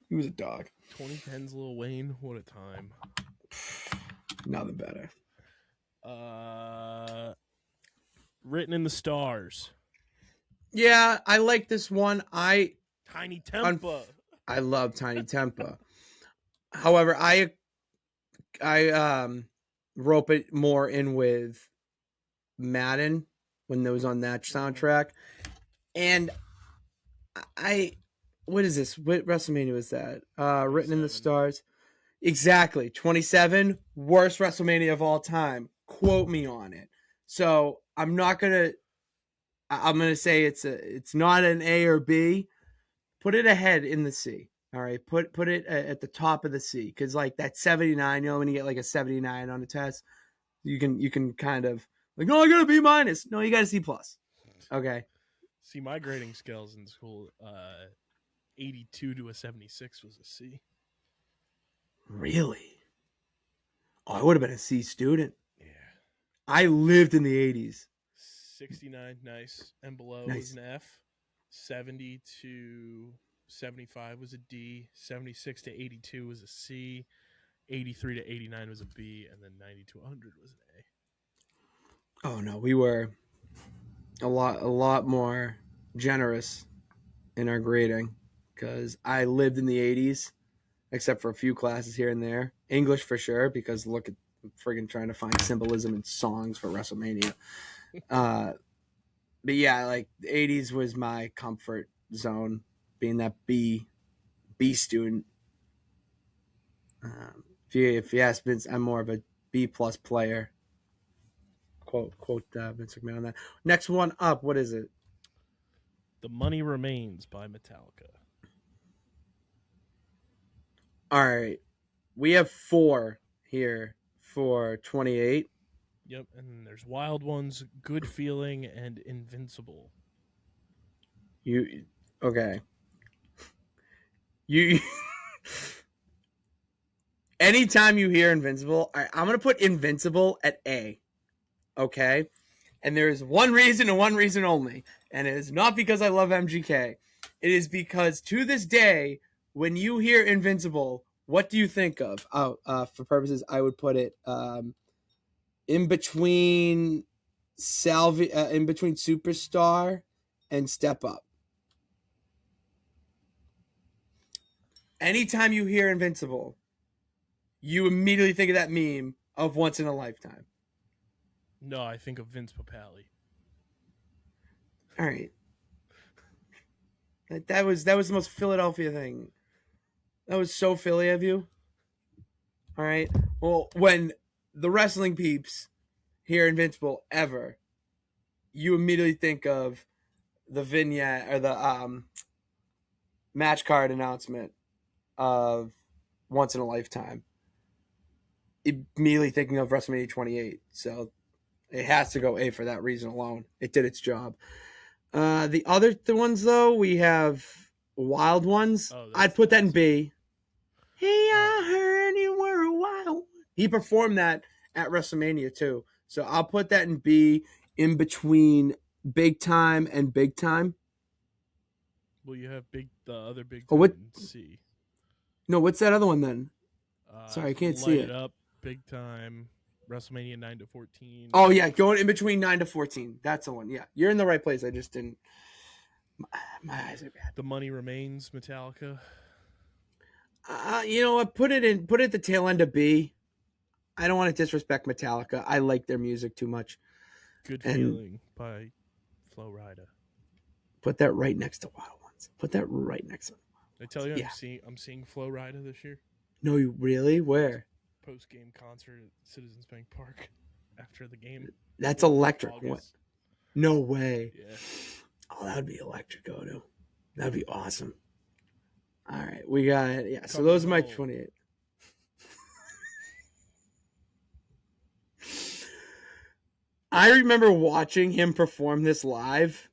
Speaker 3: He was a dog.
Speaker 1: 2010's Lil Wayne. What a time.
Speaker 3: Nothing better.
Speaker 1: Written in the Stars.
Speaker 3: Yeah, I like this one.
Speaker 1: Tiny Tempa.
Speaker 3: I love Tiny Tempa. However, I rope it more in with Madden when it was on that soundtrack. And what is this? What WrestleMania was that? Written in the Stars. Exactly. 27, worst WrestleMania of all time. Quote me on it. So I'm gonna say it's not an A or B. Put it ahead in the C. All right. Put it at the top of the C. Because like that 79, you know, when you get like a 79 on a test, you can kind of like, no, I got a B minus. No, you got a C plus. Okay.
Speaker 1: See, my grading scales in school, 82 to a 76 was a C.
Speaker 3: Really? Oh, I would have been a C student.
Speaker 1: Yeah.
Speaker 3: I lived in the 80s.
Speaker 1: 69, nice. And below
Speaker 3: Nice.
Speaker 1: was an F. 70 to 75 was a D. 76 to 82 was a C. 83 to 89 was a B. And then 90 to 100 was an A.
Speaker 3: Oh, no. We were a lot more generous in our grading because I lived in the 80s, except for a few classes here and there. English for sure, because look at friggin' trying to find symbolism in songs for WrestleMania. But yeah, like the 80s was my comfort zone, being that B student. If you ask Vince, I'm more of a B plus player. Quote Vince McMahon on that. Next one up, what is it?
Speaker 1: The Money Remains by Metallica.
Speaker 3: All right. We have 4 here for 28.
Speaker 1: Yep, and there's Wild Ones, Good Feeling, and Invincible.
Speaker 3: Okay. You anytime you hear Invincible, I'm going to put Invincible at A. Okay? And there is one reason and one reason only. And it is not because I love MGK. It is because to this day, when you hear Invincible, what do you think of? For purposes, I would put it in between Superstar and Step Up. Anytime you hear Invincible, you immediately think of that meme of Once in a Lifetime.
Speaker 1: No, I think of Vince Papale.
Speaker 3: All right. That was the most Philadelphia thing. That was so Philly of you. All right. Well, when the wrestling peeps hear Invincible ever, you immediately think of the vignette or the match card announcement of Once in a Lifetime. Immediately thinking of WrestleMania 28. So it has to go A for that reason alone. It did its job. The other ones, though, we have Wild Ones. I'd put that in B. Hey, I heard you were a wild one. He performed that at WrestleMania, too. So I'll put that in B, in between Big Time and Big Time.
Speaker 1: Well, you have the other Big
Speaker 3: Oh,
Speaker 1: Time
Speaker 3: what?
Speaker 1: in C.
Speaker 3: No, what's that other one, then? Sorry, I can't see it.
Speaker 1: Light It Up, Big Time, WrestleMania 9 to 14.
Speaker 3: Oh, yeah, going in between 9 to 14. That's the one. Yeah, you're in the right place. I just didn't. My eyes are bad.
Speaker 1: The Money Remains, Metallica.
Speaker 3: You know what? Put it at the tail end of B. I don't want to disrespect Metallica. I like their music too much.
Speaker 1: Good Feeling by Flo Rida.
Speaker 3: Put that right next to Wild Ones. Put that right next to them.
Speaker 1: I tell you,
Speaker 3: Yeah.
Speaker 1: I'm seeing Flo Rida this year.
Speaker 3: No, you really? Where?
Speaker 1: Post-game concert at Citizens Bank Park after the game.
Speaker 3: That's electric.
Speaker 1: August.
Speaker 3: What? No way.
Speaker 1: Yeah.
Speaker 3: Oh, that would be electric, Odo. That would be awesome. All right, we got so those are my 28. I remember watching him perform this live.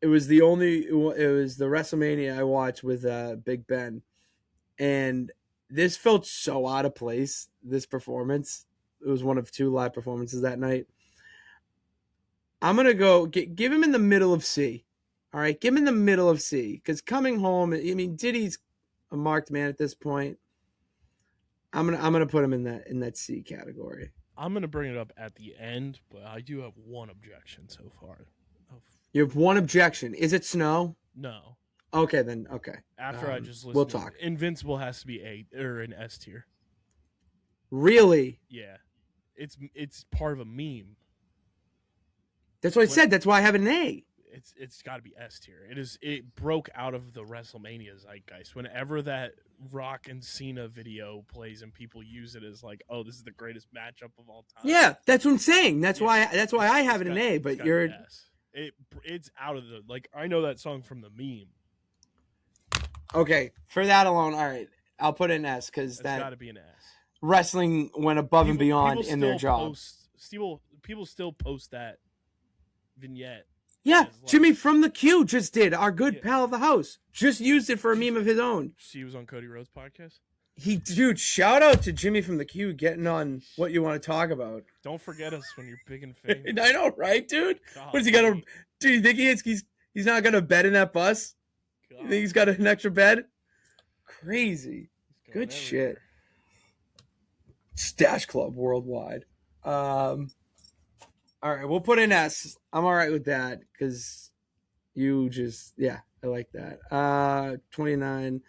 Speaker 3: It was the WrestleMania I watched with Big Ben, and this felt so out of place. This performance, It was one of 2 live performances that night. I'm going to go give him in the middle of C. All right, give him in the middle of C. Because Coming Home, I mean, Diddy's a marked man at this point. I'm gonna put him in that C category.
Speaker 1: I'm going to bring it up at the end, but I do have one objection so far.
Speaker 3: You have one objection. Is it Snow?
Speaker 1: No.
Speaker 3: Okay, then. Okay.
Speaker 1: After I just listened,
Speaker 3: we'll talk.
Speaker 1: Invincible has to be an S tier.
Speaker 3: Really?
Speaker 1: Yeah, it's part of a meme.
Speaker 3: That's what I said. That's why I have an A.
Speaker 1: It's got to be S tier. It broke out of the WrestleMania zeitgeist. Whenever that Rock and Cena video plays and people use it as like, oh, this is the greatest matchup of all time.
Speaker 3: Yeah, that's what I'm saying. That's why I have it an A. But you're
Speaker 1: S. It's out of the like. I know that song from the meme.
Speaker 3: Okay, for that alone, all right. I'll put it in S because that
Speaker 1: got to be an S.
Speaker 3: Wrestling went above and beyond in their job.
Speaker 1: People still post that vignette.
Speaker 3: Yeah,
Speaker 1: like,
Speaker 3: Jimmy from the Q just did. Our good pal of the house just used it for a meme of his own.
Speaker 1: He was on Cody Rhodes' podcast.
Speaker 3: Dude, shout out to Jimmy from the Q getting on what you want to talk about.
Speaker 1: Don't forget us when you're big and famous.
Speaker 3: I know, right, dude? God, what is he gonna? Do you think he's not gonna bed in that bus? God. You think he's got an extra bed? Crazy, good everywhere. Shit. Stash Club worldwide. All right, we'll put in S. I'm all right with that because you just, I like that. 29.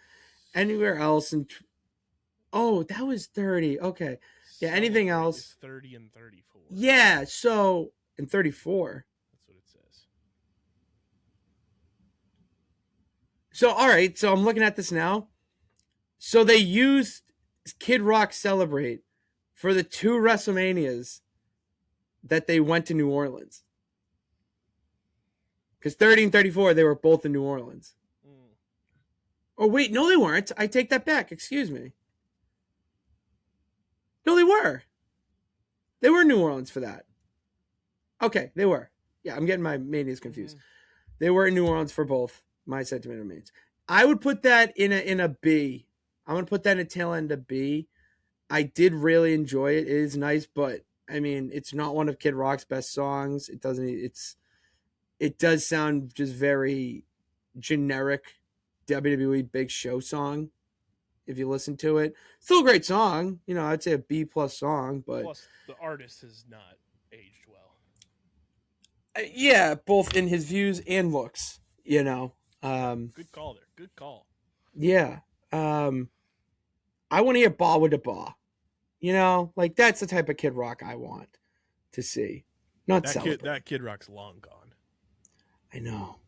Speaker 3: Anywhere else? That was 30. Okay. Yeah, anything else?
Speaker 1: 30 and 34.
Speaker 3: Yeah, so, and 34.
Speaker 1: That's what it says.
Speaker 3: So, all right, so I'm looking at this now. So they used Kid Rock Celebrate for the 2 WrestleManias that they went to New Orleans. Because 30 and 34, they were both in New Orleans. Oh, wait, no, they weren't. I take that back. Excuse me. No, they were. They were in New Orleans for that. Okay, they were. Yeah, I'm getting my manias confused. They were in New Orleans for both. My sentiment remains. I would put that in a B. I'm going to put that in a tail end of B. I did really enjoy it. It is nice, but I mean, it's not one of Kid Rock's best songs. It does sound just very generic WWE Big Show song. If you listen to it, still a great song. You know, I'd say a B+ song, but
Speaker 1: plus the artist has not aged well.
Speaker 3: Yeah, both in his views and looks. You know,
Speaker 1: good call there. Good call.
Speaker 3: Yeah, I want to hear "Ba with the Ba." You know, like that's the type of Kid Rock I want to see. Not
Speaker 1: that Kid Rock's long gone.
Speaker 3: I know.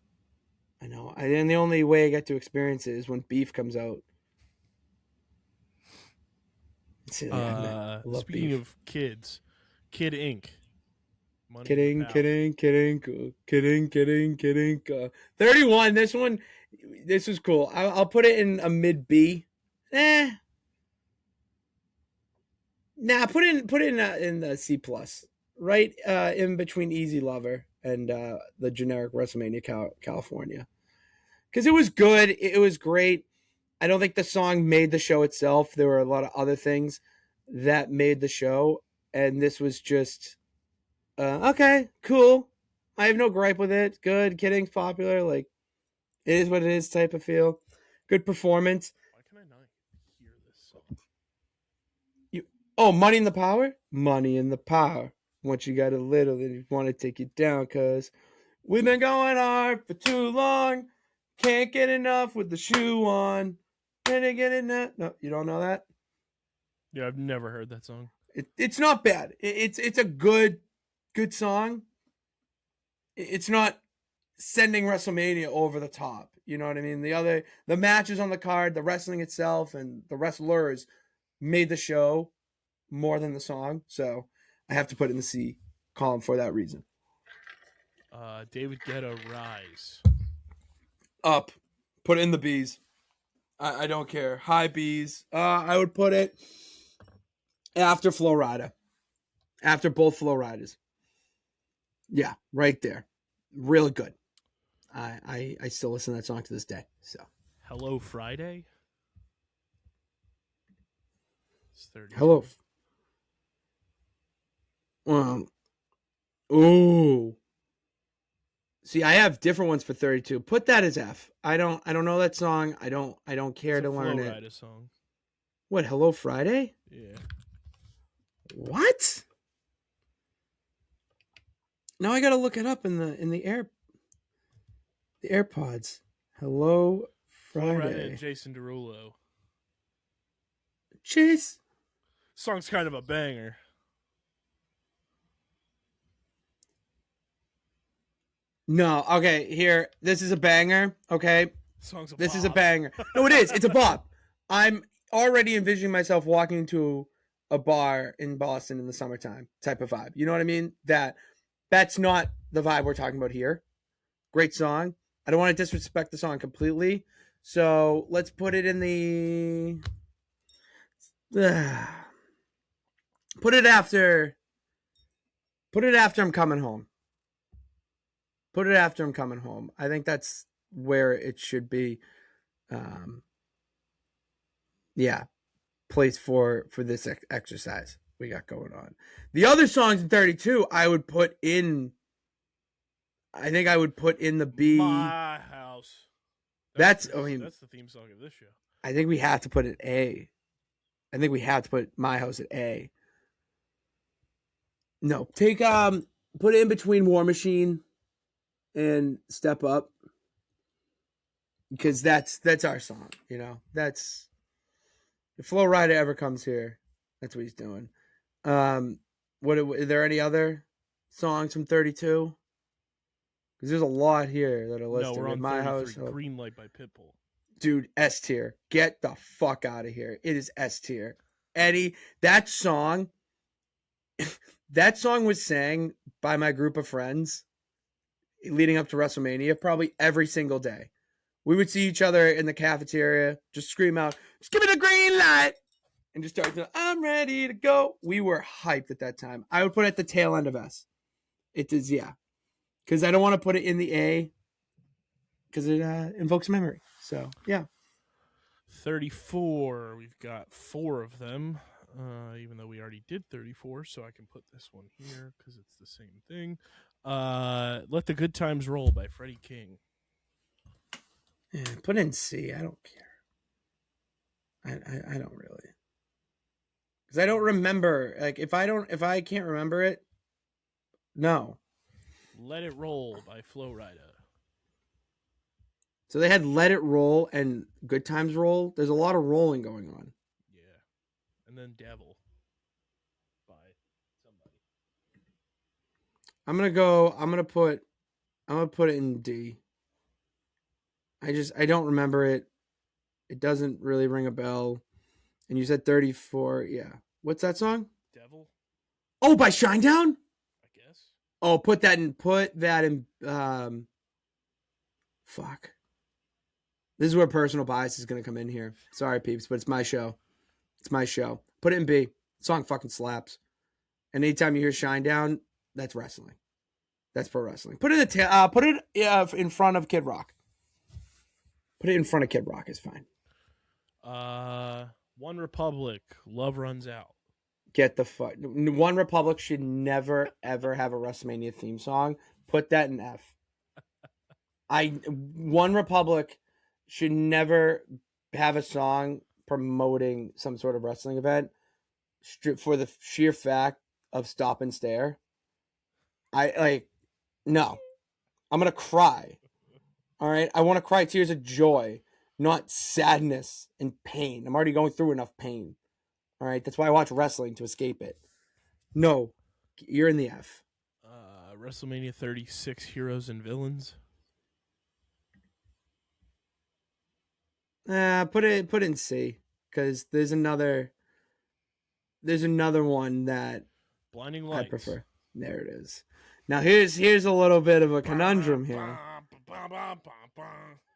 Speaker 3: And the only way I get to experience it is when Beef comes out.
Speaker 1: Speaking of kids, Kid Ink.
Speaker 3: Kidding. 31. This was cool. I'll put it in a mid B. Nah, put it in the C+. Right in between Easy Lover and the generic Wrestlemania California. Because it was good. It was great. I don't think the song made the show itself. There were a lot of other things that made the show. And this was just, okay, cool. I have no gripe with it. Good. Kidding's popular. Like, it is what it is type of feel. Good performance.
Speaker 1: Why can I not hear this song?
Speaker 3: Money in the Power? Money in the Power. Once you got a little, then you want to take it down, because we've been going hard for too long. Can't get enough with the shoe on. Can I get enough? No, you don't know that?
Speaker 1: Yeah, I've never heard that song.
Speaker 3: It's not bad. It's a good song. It's not sending WrestleMania over the top. You know what I mean? The matches on the card, the wrestling itself, and the wrestlers made the show more than the song. So I have to put it in the C column for that reason.
Speaker 1: David Guetta, Rise.
Speaker 3: Up. Put it in the B's. I don't care. High B's. I would put it after Flo Rida. After both Flo Ridas. Yeah, right there. Really good. I still listen to that song to this day. So
Speaker 1: Hello Friday. It's 30.
Speaker 3: Hello. Ooh. See, I have different ones for 32. Put that as F. I don't know that song. I don't care to learn it.
Speaker 1: Rida song.
Speaker 3: What, Hello Friday?
Speaker 1: Yeah.
Speaker 3: What? Now I gotta look it up in the AirPods. Hello
Speaker 1: Flo Rida
Speaker 3: Friday.
Speaker 1: and Jason Derulo.
Speaker 3: Chase.
Speaker 1: Song's kind of a banger.
Speaker 3: No, okay, here. This is a banger, okay?
Speaker 1: Song's a
Speaker 3: This is a
Speaker 1: bop.
Speaker 3: banger. No, it is. It's a bop. I'm already envisioning myself walking into a bar in Boston in the summertime type of vibe. You know what I mean? That's not the vibe we're talking about here. Great song. I don't want to disrespect the song completely. So let's put it in the... Put it after I'm coming home. Put it after I'm coming home. I think that's where it should be. Yeah, place for this exercise we got going on. The other songs in 32, I think I would put in the B.
Speaker 1: My House.
Speaker 3: That's
Speaker 1: the theme song of this show.
Speaker 3: I think we have to put it A. I think we have to put My House at A. No, put it in between War Machine and Step Up, because that's our song. You know, that's if Flo Rida ever comes here, that's what he's doing. Are there any other songs from 32? Because there's a lot here that are listed.
Speaker 1: No, we're on
Speaker 3: My
Speaker 1: 33,
Speaker 3: House.
Speaker 1: Green Light by Pitbull.
Speaker 3: Dude, S tier. Get the fuck out of here. It is S tier. Eddie, that song was sang by my group of friends leading up to WrestleMania probably every single day. We would see each other in the cafeteria, just scream out, just give me the green light, and just start to, I'm ready to go. We were hyped at that time. I would put it at the tail end of S. It is, yeah. Because I don't want to put it in the A, because it invokes memory. So, yeah.
Speaker 1: 34, we've got 4 of them, even though we already did 34, so I can put this one here because it's the same thing. Let the Good Times Roll by Freddie King.
Speaker 3: Yeah, put in C. I don't care. I don't really. Because I don't remember. Like, if I can't remember it, no.
Speaker 1: Let It Roll by Flo Rida.
Speaker 3: So they had Let It Roll and Good Times Roll. There's a lot of rolling going on.
Speaker 1: Yeah. And then Devil by somebody.
Speaker 3: I'm gonna put it in D. I don't remember it. It doesn't really ring a bell. And you said 34. Yeah. What's that song?
Speaker 1: Devil,
Speaker 3: Oh, by Shinedown?
Speaker 1: I guess.
Speaker 3: Oh, put that in fuck. This is where personal bias is going to come in here. Sorry, peeps, but it's my show. It's my show. Put it in B. The song fucking slaps. And anytime you hear Shinedown, that's wrestling. That's pro wrestling. Put it in front of Kid Rock. Put it in front of Kid Rock is fine.
Speaker 1: One Republic, Love Runs Out.
Speaker 3: Get the fuck. One Republic should never ever have a WrestleMania theme song. Put that in F. One Republic should never have a song promoting some sort of wrestling event for the sheer fact of stop and stare. No. I'm going to cry. All right? I want to cry tears of joy, not sadness and pain. I'm already going through enough pain. All right? That's why I watch wrestling, to escape it. No. You're in the F.
Speaker 1: WrestleMania 36, Heroes and Villains.
Speaker 3: Put it in C, because there's another one that
Speaker 1: Blinding Lights.
Speaker 3: I prefer. There it is. Now here's a little bit of a conundrum here.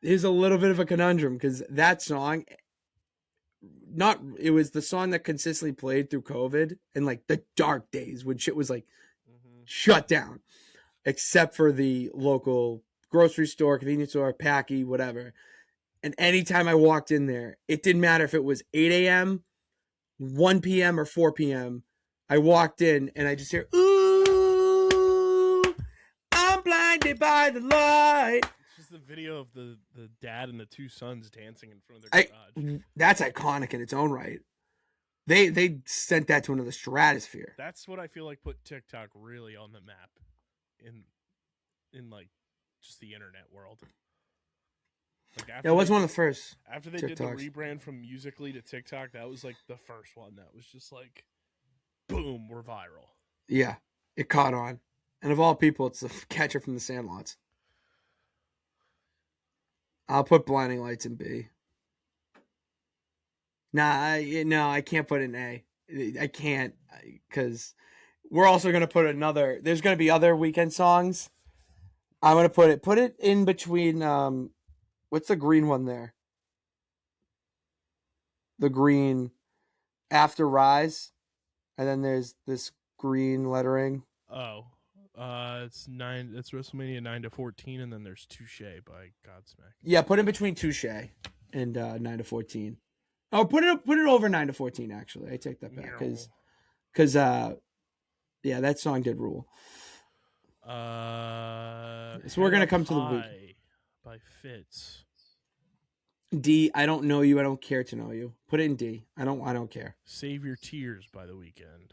Speaker 3: Here's a little bit of a conundrum, because that song, it was the song that consistently played through COVID and like the dark days when shit was like shut down, except for the local grocery store, convenience store, Packy, whatever. And anytime I walked in there, it didn't matter if it was 8 a.m., 1 p.m., or 4 p.m. I walked in and I just hear, ooh, Stay by the light.
Speaker 1: It's just the video of the dad and the two sons dancing in front of their garage.
Speaker 3: That's iconic in its own right. They sent that to another stratosphere.
Speaker 1: That's what I feel like put TikTok really on the map in like just the internet world. Like
Speaker 3: Yeah, it was one of the first.
Speaker 1: After they did the rebrand from Musical.ly to TikTok, that was like the first one that was just like, boom, we're viral.
Speaker 3: Yeah, it caught on. And of all people, it's the catcher from the Sandlots. I'll put Blinding Lights in B. I can't put in A. I can't, because we're also going to put another. There's going to be other weekend songs. I'm going to put it in between. What's the green one there? The green after Rise, and then there's this green lettering.
Speaker 1: Oh, it's WrestleMania 9-14, and then there's Touche by Godsmack.
Speaker 3: Yeah, put in between Touche and 9-14. Oh, put it over 9-14. Actually, I take that back because yeah, that song did rule. So we're gonna come to the week
Speaker 1: by Fitz.
Speaker 3: D. I don't know you. I don't care to know you. Put it in D. I don't care.
Speaker 1: Save Your Tears by The Weeknd.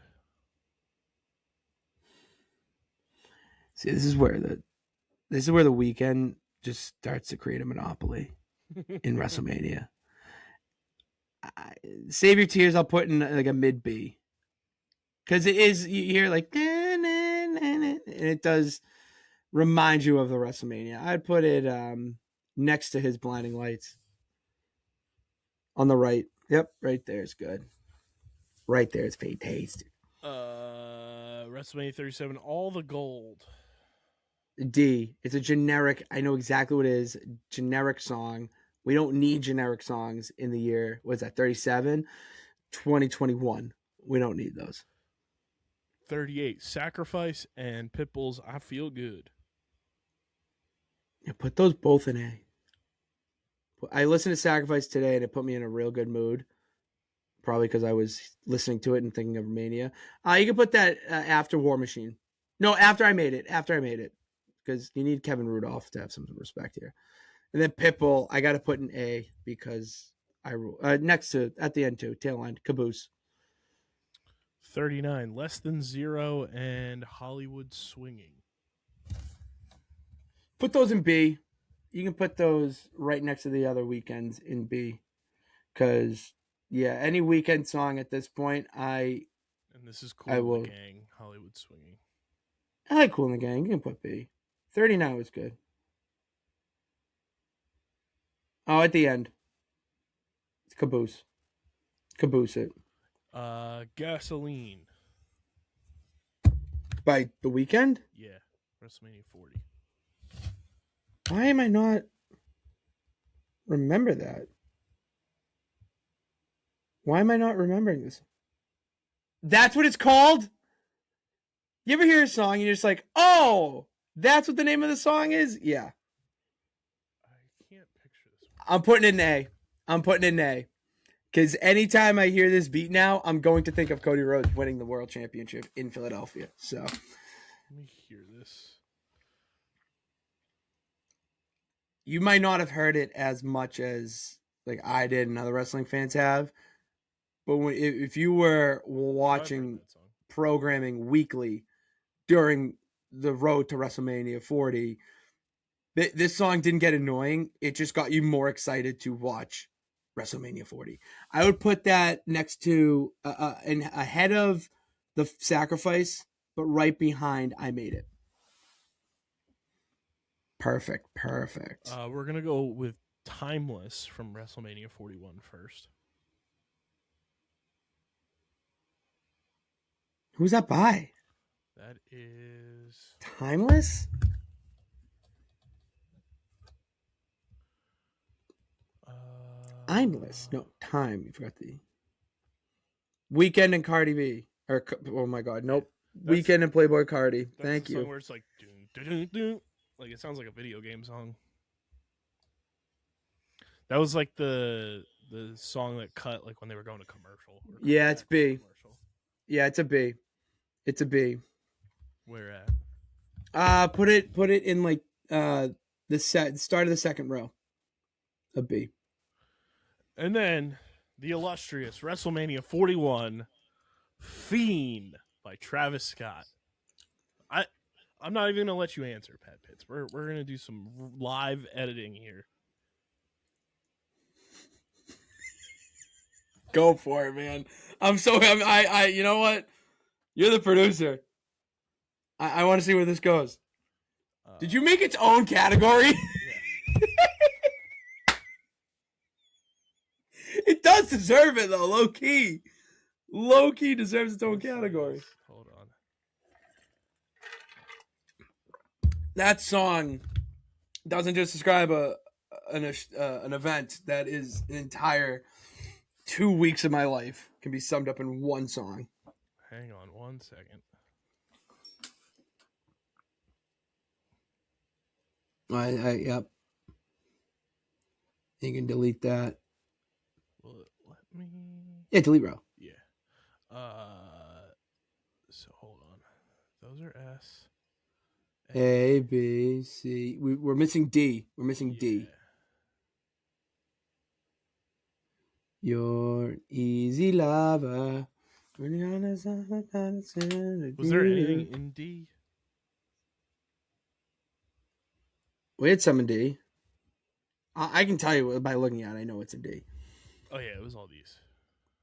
Speaker 3: See, this is where the Weeknd just starts to create a monopoly in WrestleMania. Save Your Tears, I'll put in like a mid B, because it is, you hear like, and it does remind you of the WrestleMania. I'd put it next to his Blinding Lights on the right. Yep, right there is good. Right there is fantastic.
Speaker 1: WrestleMania 37, All the Gold.
Speaker 3: D. It's a generic. I know exactly what it is. Generic song. We don't need generic songs in the year. What's that? 37, 2021. We don't need those.
Speaker 1: 38, Sacrifice and Pitbull's I Feel Good.
Speaker 3: Yeah, put those both in A. I listened to Sacrifice today, and it put me in a real good mood. Probably because I was listening to it and thinking of Romania. You can put that after War Machine. No, after I Made It. After I Made It. Because you need Kevin Rudolph to have some respect here. And then Pitbull, I got to put in A because I rule. Next to, at the end too, tail end, Caboose.
Speaker 1: 39, Less Than Zero and Hollywood Swinging.
Speaker 3: Put those in B. You can put those right next to the other weekends in B. Because, yeah, any weekend song at this point,
Speaker 1: And this is Cool in the Gang, Hollywood Swinging.
Speaker 3: I like Cool in the Gang. You can put B. 39 was good. Oh, at the end. It's Caboose. Caboose it.
Speaker 1: Gasoline.
Speaker 3: By The Weeknd?
Speaker 1: Yeah. WrestleMania 40.
Speaker 3: Why am I not remember that? Why am I not remembering this? That's what it's called? You ever hear a song and you're just like, oh, that's what the name of the song is? Yeah.
Speaker 1: I can't picture this one.
Speaker 3: I'm putting it in A. I'm putting it in A. Because anytime I hear this beat now, I'm going to think of Cody Rhodes winning the world championship in Philadelphia. So
Speaker 1: let me hear this.
Speaker 3: You might not have heard it as much as like I did and other wrestling fans have. But if you were watching programming weekly during the road to WrestleMania 40, this song didn't get annoying. It just got you more excited to watch WrestleMania 40. I would put that next to and ahead of the Sacrifice, but right behind I Made It. Perfect.
Speaker 1: We're going to go with Timeless from WrestleMania 41 first.
Speaker 3: Who's that by?
Speaker 1: That is
Speaker 3: Timeless? Timeless. No, Time. You forgot the Weekend and Cardi B. Or, oh my God, nope. Weekend and Playboy Cardi. Thank you.
Speaker 1: Where it's like, dun, dun, dun, dun. Like it sounds like a video game song. That was like the song that cut like when they were going to commercial.
Speaker 3: Yeah, it's B. Yeah, it's a B. It's a B.
Speaker 1: Where at?
Speaker 3: Put it in like the start of the second row of B.
Speaker 1: And then the illustrious WrestleMania 41 Fiend by Travis Scott. I'm not even going to let you answer, Pat Pitts. We're going to do some live editing here.
Speaker 3: Go for it, man. I you know what? You're the producer. I want to see where this goes. Did you make its own category?
Speaker 1: Yeah.
Speaker 3: It does deserve it, though, low key. Low key deserves its own category.
Speaker 1: Hold on.
Speaker 3: That song doesn't just describe an event. That is an entire 2 weeks of my life can be summed up in one song.
Speaker 1: Hang on 1 second.
Speaker 3: Yep. You can delete that.
Speaker 1: Will it let me?
Speaker 3: Yeah, delete row.
Speaker 1: Yeah. So hold on. Those are S.
Speaker 3: A, B, C. We're missing D. We're missing D. You're easy lover.
Speaker 1: Was there anything in D?
Speaker 3: We had some in D. I can tell you by looking at it. I know it's in D.
Speaker 1: Oh yeah, it was all these.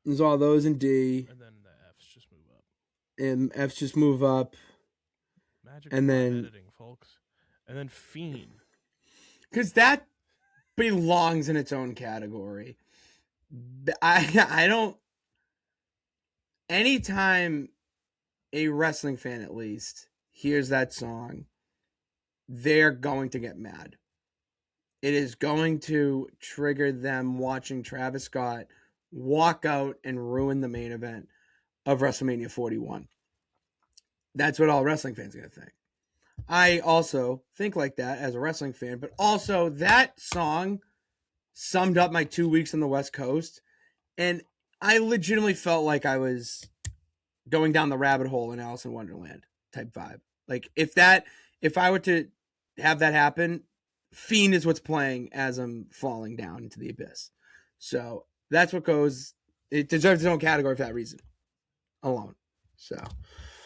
Speaker 3: There's all those in D.
Speaker 1: And then the F's just move up.
Speaker 3: And F's just move up.
Speaker 1: Magic
Speaker 3: and then
Speaker 1: editing, folks. And then Fiend.
Speaker 3: Because that belongs in its own category. I don't. Anytime a wrestling fan, at least, hears that song, they're going to get mad. It is going to trigger them watching Travis Scott walk out and ruin the main event of WrestleMania 41. That's what all wrestling fans are going to think. I also think like that as a wrestling fan, but also that song summed up my 2 weeks on the West Coast, and I legitimately felt like I was going down the rabbit hole in Alice in Wonderland type vibe. Like if I were to have that happen, Fiend is what's playing as I'm falling down into the abyss. So that's what goes. It deserves its own category for that reason alone. So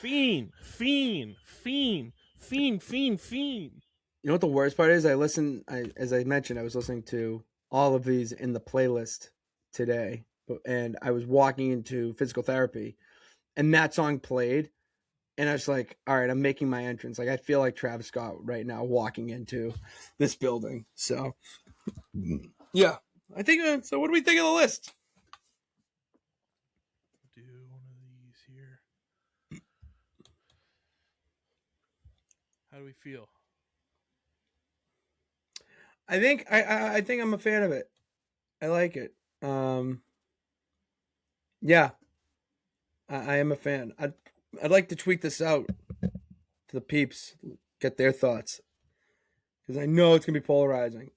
Speaker 1: Fiend.
Speaker 3: You know what the worst part is? As I mentioned, I was listening to all of these in the playlist today, and I was walking into physical therapy, and that song played, and I was like, all right, I'm making my entrance. Like, I feel like Travis Scott right now walking into this building. So, yeah. I think, so what do we think of the list?
Speaker 1: Do one of these here. How do we feel?
Speaker 3: I think I'm a fan of it. I like it. Yeah. I am a fan. I'd like to tweet this out to the peeps, get their thoughts, because I know it's gonna be polarizing.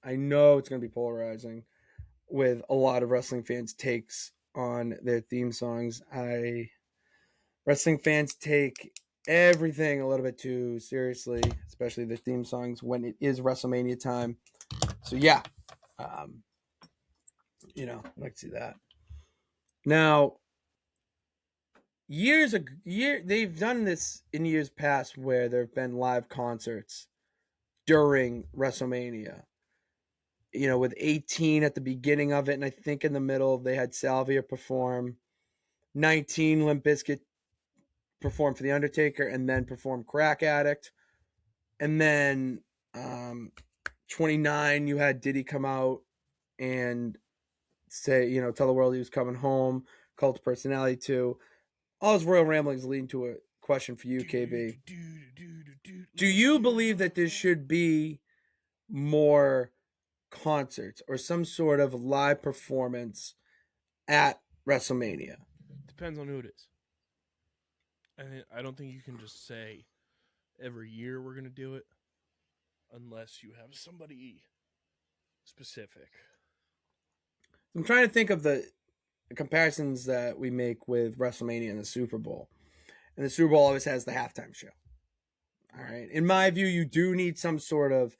Speaker 3: With a lot of wrestling fans' takes on their theme songs. Wrestling fans take everything a little bit too seriously, especially the theme songs when it is WrestleMania time. So yeah, I'd like to see that. Now, they've done this in years past where there have been live concerts during WrestleMania. With 18 at the beginning of it, and I think in the middle they had Salvia perform. 19, Limp Bizkit performed for The Undertaker, and then performed Crack Addict. And then 29, you had Diddy come out and say, tell the world he was coming home. Cult of Personality 2. All his royal ramblings lead to a question for you, KB. Do you believe that there should be more concerts or some sort of live performance at WrestleMania?
Speaker 1: Depends on who it is. I don't think you can just say every year we're going to do it unless you have somebody specific.
Speaker 3: I'm trying to think of the comparisons that we make with WrestleMania and the Super Bowl. And the Super Bowl always has the halftime show. All right. In my view, you do need some sort of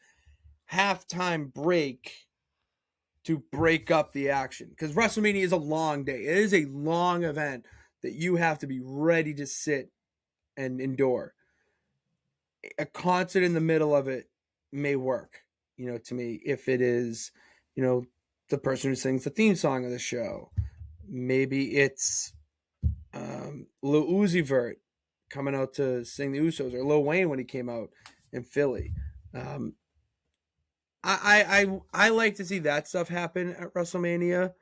Speaker 3: halftime break to break up the action, because WrestleMania is a long day. It is a long event that you have to be ready to sit and endure. A concert in the middle of it may work, to me, if it is, the person who sings the theme song of the show. Maybe it's Lil Uzi Vert coming out to sing the Usos, or Lil Wayne when he came out in Philly. I like to see that stuff happen at WrestleMania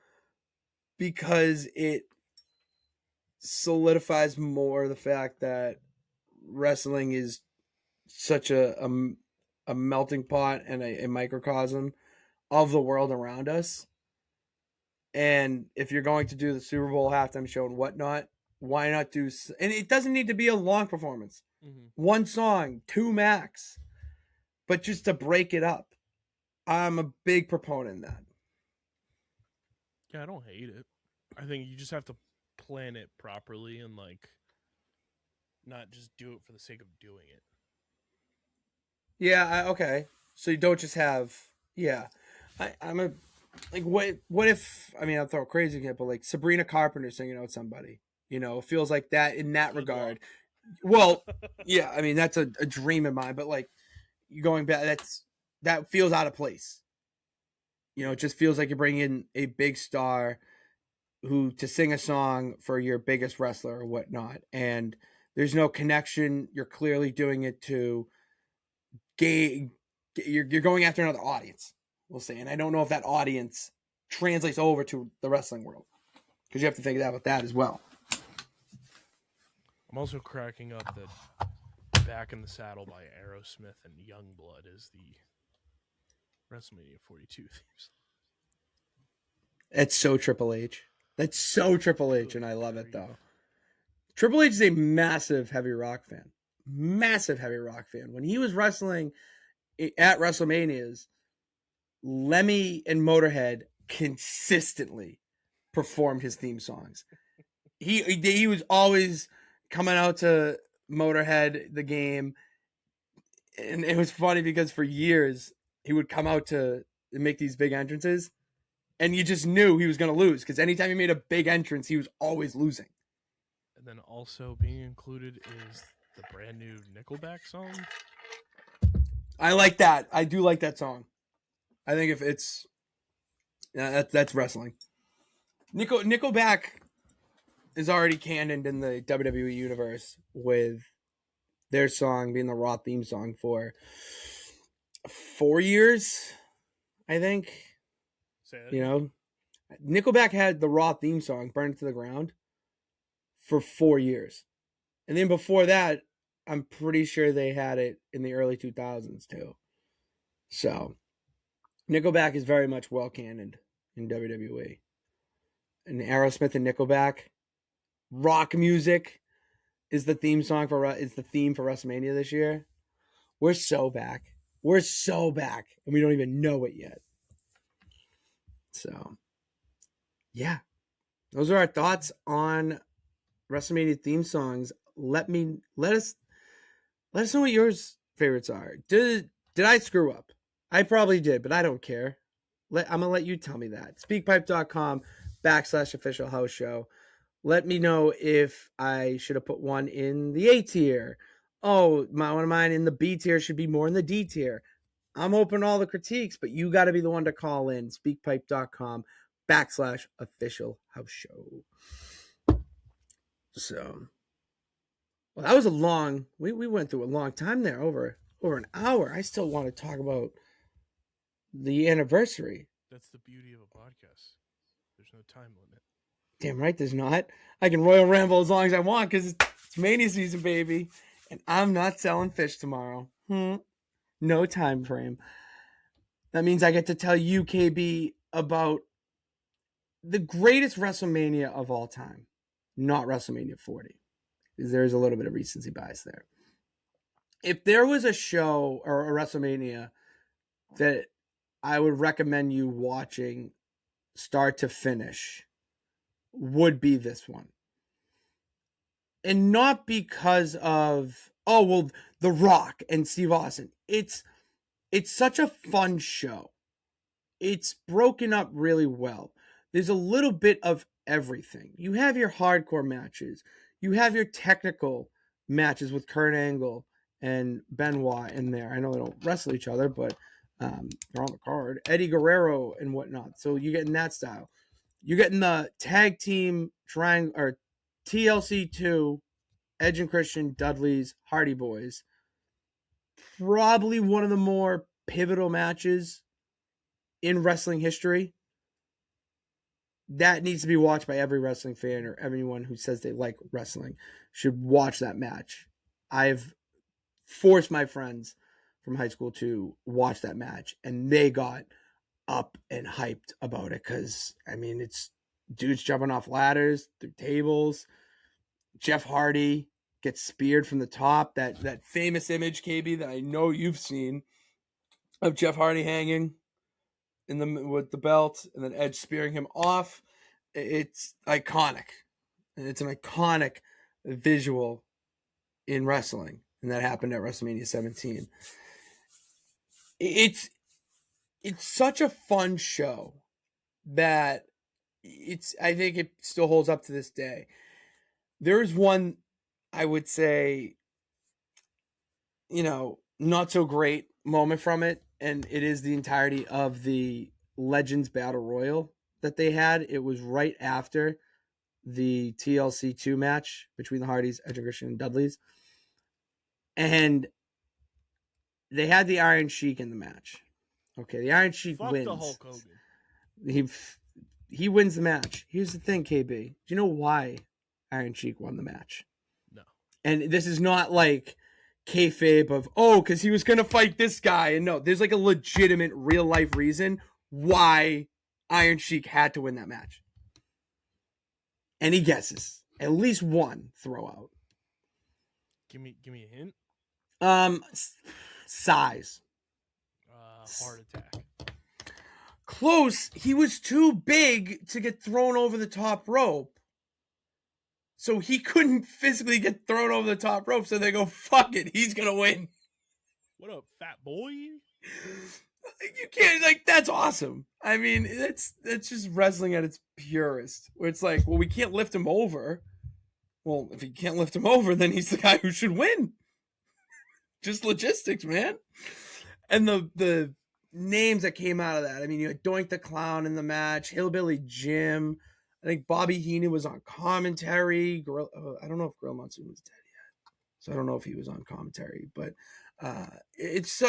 Speaker 3: because it solidifies more the fact that wrestling is such a melting pot and a microcosm of the world around us. And if you're going to do the Super Bowl halftime show and whatnot, why not do? And it doesn't need to be a long performance. Mm-hmm. One song, 2 max, but just to break it up. I'm a big proponent of that.
Speaker 1: Yeah, I don't hate it. I think you just have to plan it properly and not just do it for the sake of doing it.
Speaker 3: Yeah, okay. So you don't just have, I'm a, what if, I'll throw a crazy example, like Sabrina Carpenter singing out somebody, it feels like that in that regard. Well, yeah, that's a dream of mine, but you going back, that feels out of place. It just feels like you're bringing in a big star to sing a song for your biggest wrestler or whatnot, and there's no connection. You're clearly doing it to you're going after another audience, we'll say, and I don't know if that audience translates over to the wrestling world, because you have to think about that as well.
Speaker 1: I'm also cracking up that Back in the Saddle by Aerosmith and Youngblood is the WrestleMania 42 themes.
Speaker 3: It's so Triple H. That's so Triple H, and I love it, though. Triple H is a massive heavy rock fan. Massive heavy rock fan. When he was wrestling at WrestleManias, Lemmy and Motorhead consistently performed his theme songs. He was always coming out to Motorhead, the game, and it was funny because for years he would come out to make these big entrances, and you just knew he was going to lose, because anytime he made a big entrance, he was always losing.
Speaker 1: And then also being included is the brand new Nickelback song.
Speaker 3: I like that. I do like that song. I think if it's that's wrestling. Nickelback is already canoned in the WWE universe with their song being the Raw theme song for 4 years, I think. Nickelback had the Raw theme song, Burn It to the Ground, for 4 years. And then before that, I'm pretty sure they had it in the early 2000s too. So Nickelback is very much well canoned in WWE. And Aerosmith and Nickelback, rock music is the theme for WrestleMania this year. We're so back. We're so back, and we don't even know it yet. So, yeah. Those are our thoughts on WrestleMania theme songs. Let us know what yours favorites are. Did I screw up? I probably did, but I don't care. I'm going to let you tell me that. Speakpipe.com/official house show. Let me know if I should have put one in the A tier. Oh, one of mine in the B tier should be more in the D tier. I'm open to all the critiques, but you got to be the one to call in. Speakpipe.com/official house show. So, well, that was a long, we went through a long time there, over an hour. I still want to talk about the anniversary.
Speaker 1: That's the beauty of a podcast. There's no time limit.
Speaker 3: Damn right there's not. I can Royal Ramble as long as I want, because it's Mania season, baby. And I'm not selling fish tomorrow. No time frame. That means I get to tell you, KB, about the greatest WrestleMania of all time. Not WrestleMania 40. Because there's a little bit of recency bias there. If there was a show or a WrestleMania that I would recommend you watching start to finish, would be this one. And not because of, The Rock and Steve Austin. It's it's such a fun show. It's broken up really well. There's a little bit of everything. You have your hardcore matches. You have your technical matches with Kurt Angle and Benoit in there. I know they don't wrestle each other, but they're on the card. Eddie Guerrero and whatnot. So you're getting that style. You're getting the tag team triangle or TLC2, Edge and Christian, Dudley's, Hardy Boys. Probably one of the more pivotal matches in wrestling history. That needs to be watched by every wrestling fan or anyone who says they like wrestling should watch that match. I've forced my friends from high school to watch that match, and they got up and hyped about it because, I mean, it's dudes jumping off ladders through tables. Jeff Hardy gets speared from the top. That famous image, KB, that I know you've seen of Jeff Hardy hanging with the belt and then Edge spearing him off. It's iconic. And it's an iconic visual in wrestling. And that happened at WrestleMania 17. It's such a fun show that I think it still holds up to this day. There is one, I would say, not so great moment from it, and it is the entirety of the Legends Battle Royal that they had. It was right after the TLC 2 match between the Hardys, Edge and Christian, and Dudley's. And they had the Iron Sheik in the match. Okay, the Iron Sheik wins.
Speaker 1: The Hulk Hogan.
Speaker 3: He wins the match. Here's the thing, KB. Do you know why Iron Sheik won the match?
Speaker 1: No.
Speaker 3: And this is not like kayfabe of, because he was going to fight this guy. And no, there's like a legitimate real life reason why Iron Sheik had to win that match. And he guesses. At least one throwout.
Speaker 1: Give me a hint.
Speaker 3: Size.
Speaker 1: Heart attack.
Speaker 3: Close. He was too big to get thrown over the top rope. So he couldn't physically get thrown over the top rope. So they go, fuck it. He's going to win.
Speaker 1: What up, fat boy?
Speaker 3: You can't, that's awesome. I mean, that's just wrestling at its purest. Where it's like, well, we can't lift him over. Well, if you can't lift him over, then he's the guy who should win. Just logistics, man. And the names that came out of that. I mean, you had Doink the Clown in the match, Hillbilly Jim. I think Bobby Heenan was on commentary. I don't know if Gorilla Monsoon was dead yet, so I don't know if he was on commentary. But it's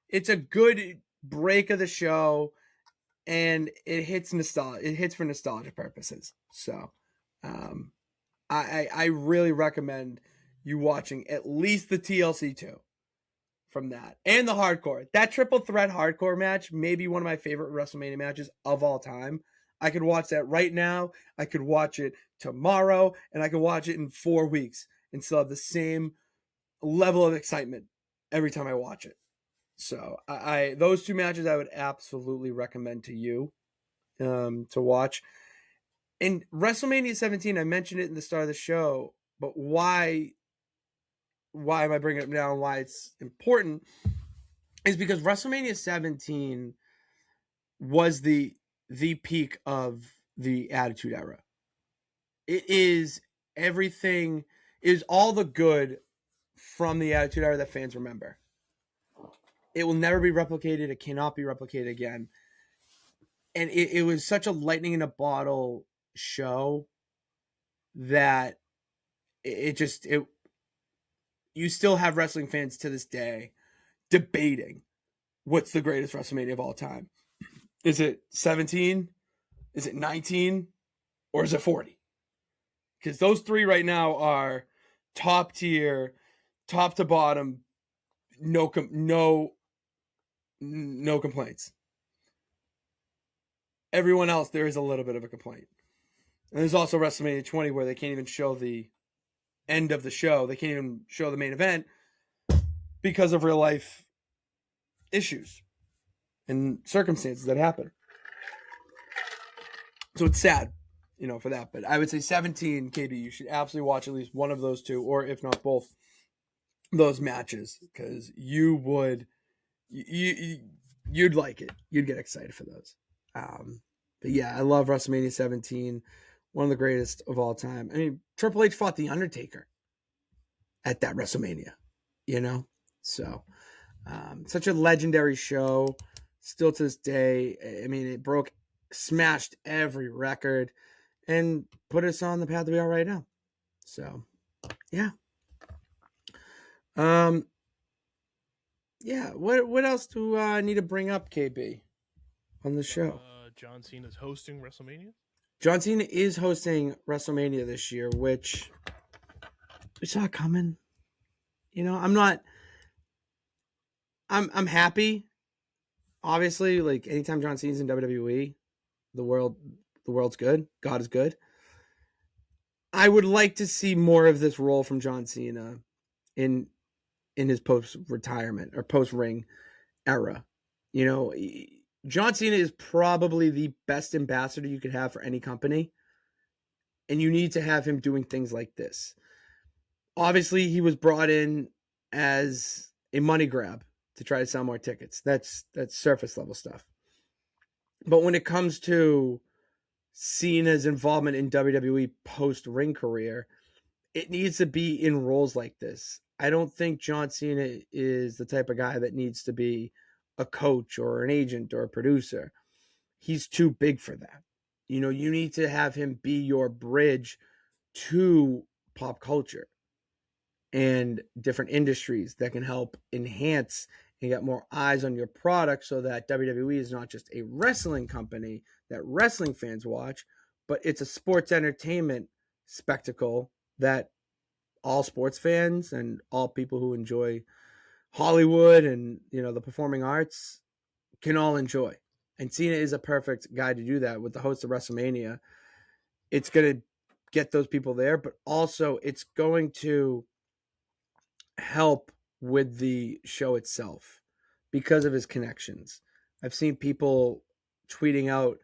Speaker 3: it's a good break of the show, and it hits nostalgia. It hits for nostalgia purposes. So, I really recommend you watching at least the TLC 2 from that and the hardcore. That triple threat hardcore match may be one of my favorite WrestleMania matches of all time. I could watch that right now. I could watch it tomorrow, and I could watch it in 4 weeks and still have the same level of excitement every time I watch it. So those two matches I would absolutely recommend to you to watch. And WrestleMania 17, I mentioned it in the start of the show, but why am I bringing it up now and why it's important is because WrestleMania 17 was the peak of the Attitude Era. It is everything, is all the good from the Attitude Era that fans remember. It will never be replicated. It cannot be replicated again. And it was such a lightning in a bottle show that you still have wrestling fans to this day debating what's the greatest WrestleMania of all time. Is it 17? Is it 19? Or is it 40? Because those three right now are top tier, top to bottom, no complaints. Everyone else, there is a little bit of a complaint. And there's also WrestleMania 20 where they can't even show the end of the show. They can't even show the main event because of real life issues and circumstances that happen. So it's sad, for that. But I would say 17, KB, you should absolutely watch at least one of those two, or if not both, those matches, because you would you'd like it. You'd get excited for those. But yeah, I love WrestleMania 17, one of the greatest of all time. I mean, Triple H fought The Undertaker at that WrestleMania, you know? So, such a legendary show, still to this day. I mean, it smashed every record, and put us on the path we are right now. So, yeah. Yeah, what else do I need to bring up, KB, on the show?
Speaker 1: John Cena's hosting WrestleMania.
Speaker 3: John Cena is hosting WrestleMania this year, which we saw coming. You know, I'm happy. Obviously, like anytime John Cena's in WWE, the world's good. God is good. I would like to see more of this role from John Cena in his post-retirement or post-ring era. You know, John Cena is probably the best ambassador you could have for any company. And you need to have him doing things like this. Obviously, he was brought in as a money grab to try to sell more tickets. That's surface level stuff. But when it comes to Cena's involvement in WWE post-ring career, it needs to be in roles like this. I don't think John Cena is the type of guy that needs to be a coach or an agent or a producer. He's too big for that. You know, you need to have him be your bridge to pop culture and different industries that can help enhance and get more eyes on your product, so that WWE is not just a wrestling company that wrestling fans watch, but it's a sports entertainment spectacle that all sports fans and all people who enjoy Hollywood and, you know, the performing arts can all enjoy. And Cena is a perfect guy to do that with the host of WrestleMania. It's going to get those people there, but also it's going to help with the show itself because of his connections. I've seen people tweeting out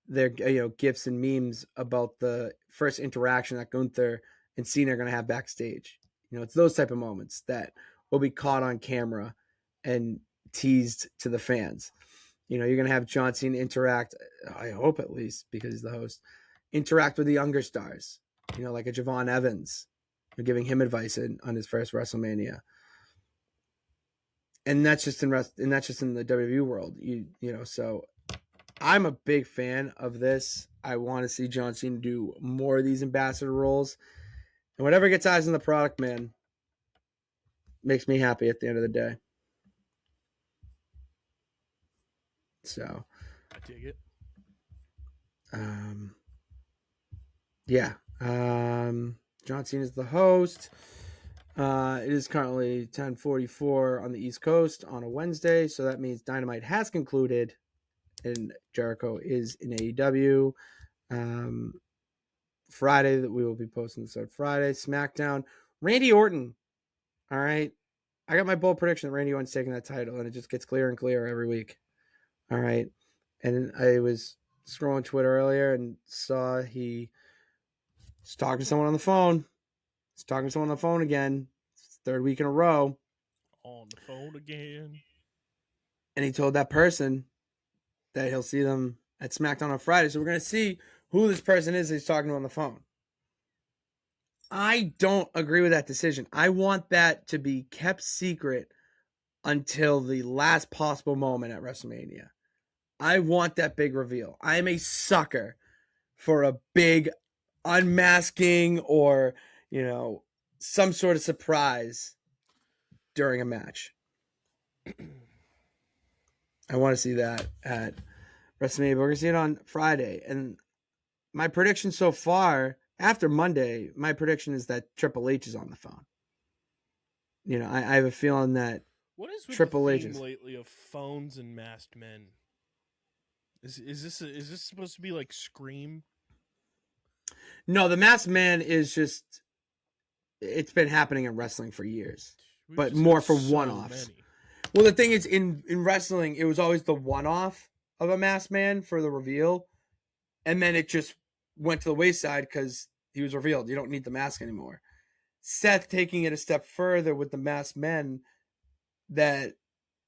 Speaker 3: their gifs and memes about the first interaction that Gunther and Cena are going to have backstage. You know, it's those type of moments that will be caught on camera and teased to the fans. You know, you're going to have John Cena interact, I hope at least, because he's the host, interact with the younger stars, you know, like a Javon Evans, giving him advice on his first WrestleMania. And that's just in the WWE world, you know. So I'm a big fan of this. I want to see John Cena do more of these ambassador roles, and whatever gets eyes on the product, man, makes me happy at the end of the day. So
Speaker 1: I dig it.
Speaker 3: Yeah. John Cena is the host. It is currently 10:44 on the East Coast on a Wednesday, so that means Dynamite has concluded and Jericho is in AEW. Friday, that we will be posting this on Friday. SmackDown, Randy Orton. All right. I got my bold prediction that Randy Orton's taking that title, and it just gets clearer and clearer every week. All right. And I was scrolling Twitter earlier and saw he was talking to someone on the phone. He's talking to someone on the phone again. It's the third week in a row.
Speaker 1: On the phone again.
Speaker 3: And he told that person that he'll see them at SmackDown on Friday. So we're going to see who this person is he's talking to on the phone. I don't agree with that decision. I want that to be kept secret until the last possible moment at WrestleMania. I want that big reveal. I am a sucker for a big unmasking or, you know, some sort of surprise during a match. I want to see that at WrestleMania. We're going to see it on Friday. And my prediction so far, after Monday, my prediction is that Triple H is on the phone. You know, I have a feeling that
Speaker 1: what is with
Speaker 3: Triple
Speaker 1: the
Speaker 3: H
Speaker 1: theme
Speaker 3: is
Speaker 1: lately of phones and masked men? Is this supposed to be like Scream?
Speaker 3: No, the masked man is just, it's been happening in wrestling for years, but more for one-offs. Well, the thing is, in wrestling, it was always the one-off of a masked man for the reveal, and then it just went to the wayside because he was revealed. You don't need the mask anymore. Seth taking it a step further with the masked men, that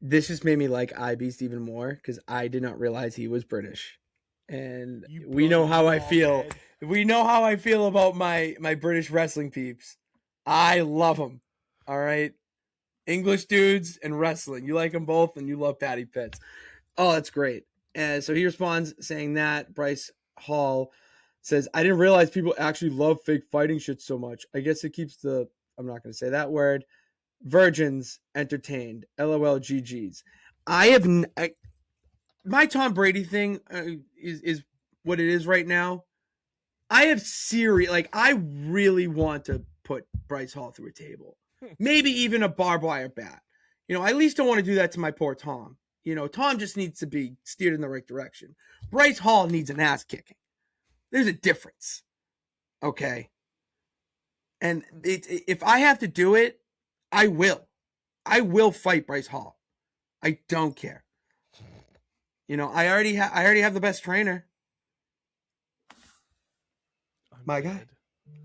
Speaker 3: this just made me like iBeast even more because I did not realize he was British. And
Speaker 1: You
Speaker 3: we know how I
Speaker 1: bloody
Speaker 3: feel.
Speaker 1: ballhead.
Speaker 3: We know how I feel about my British wrestling peeps. I love them. All right. English dudes and wrestling. You like them both and you love Patty Pitts. Oh, that's great. And so he responds saying that. Bryce Hall says, I didn't realize people actually love fake fighting shit so much. I guess it keeps the, I'm not going to say that word, virgins entertained. LOL GGs. My Tom Brady thing is what it is right now. I have serious, like, I really want to put Bryce Hall through a table. Maybe even a barbed wire bat. I at least don't want to do that to my poor Tom. Tom just needs to be steered in the right direction. Bryce Hall needs an ass kicking. There's a difference. Okay. And if I have to do it, I will. I will fight Bryce Hall. I don't care. I already have the best trainer. My guy.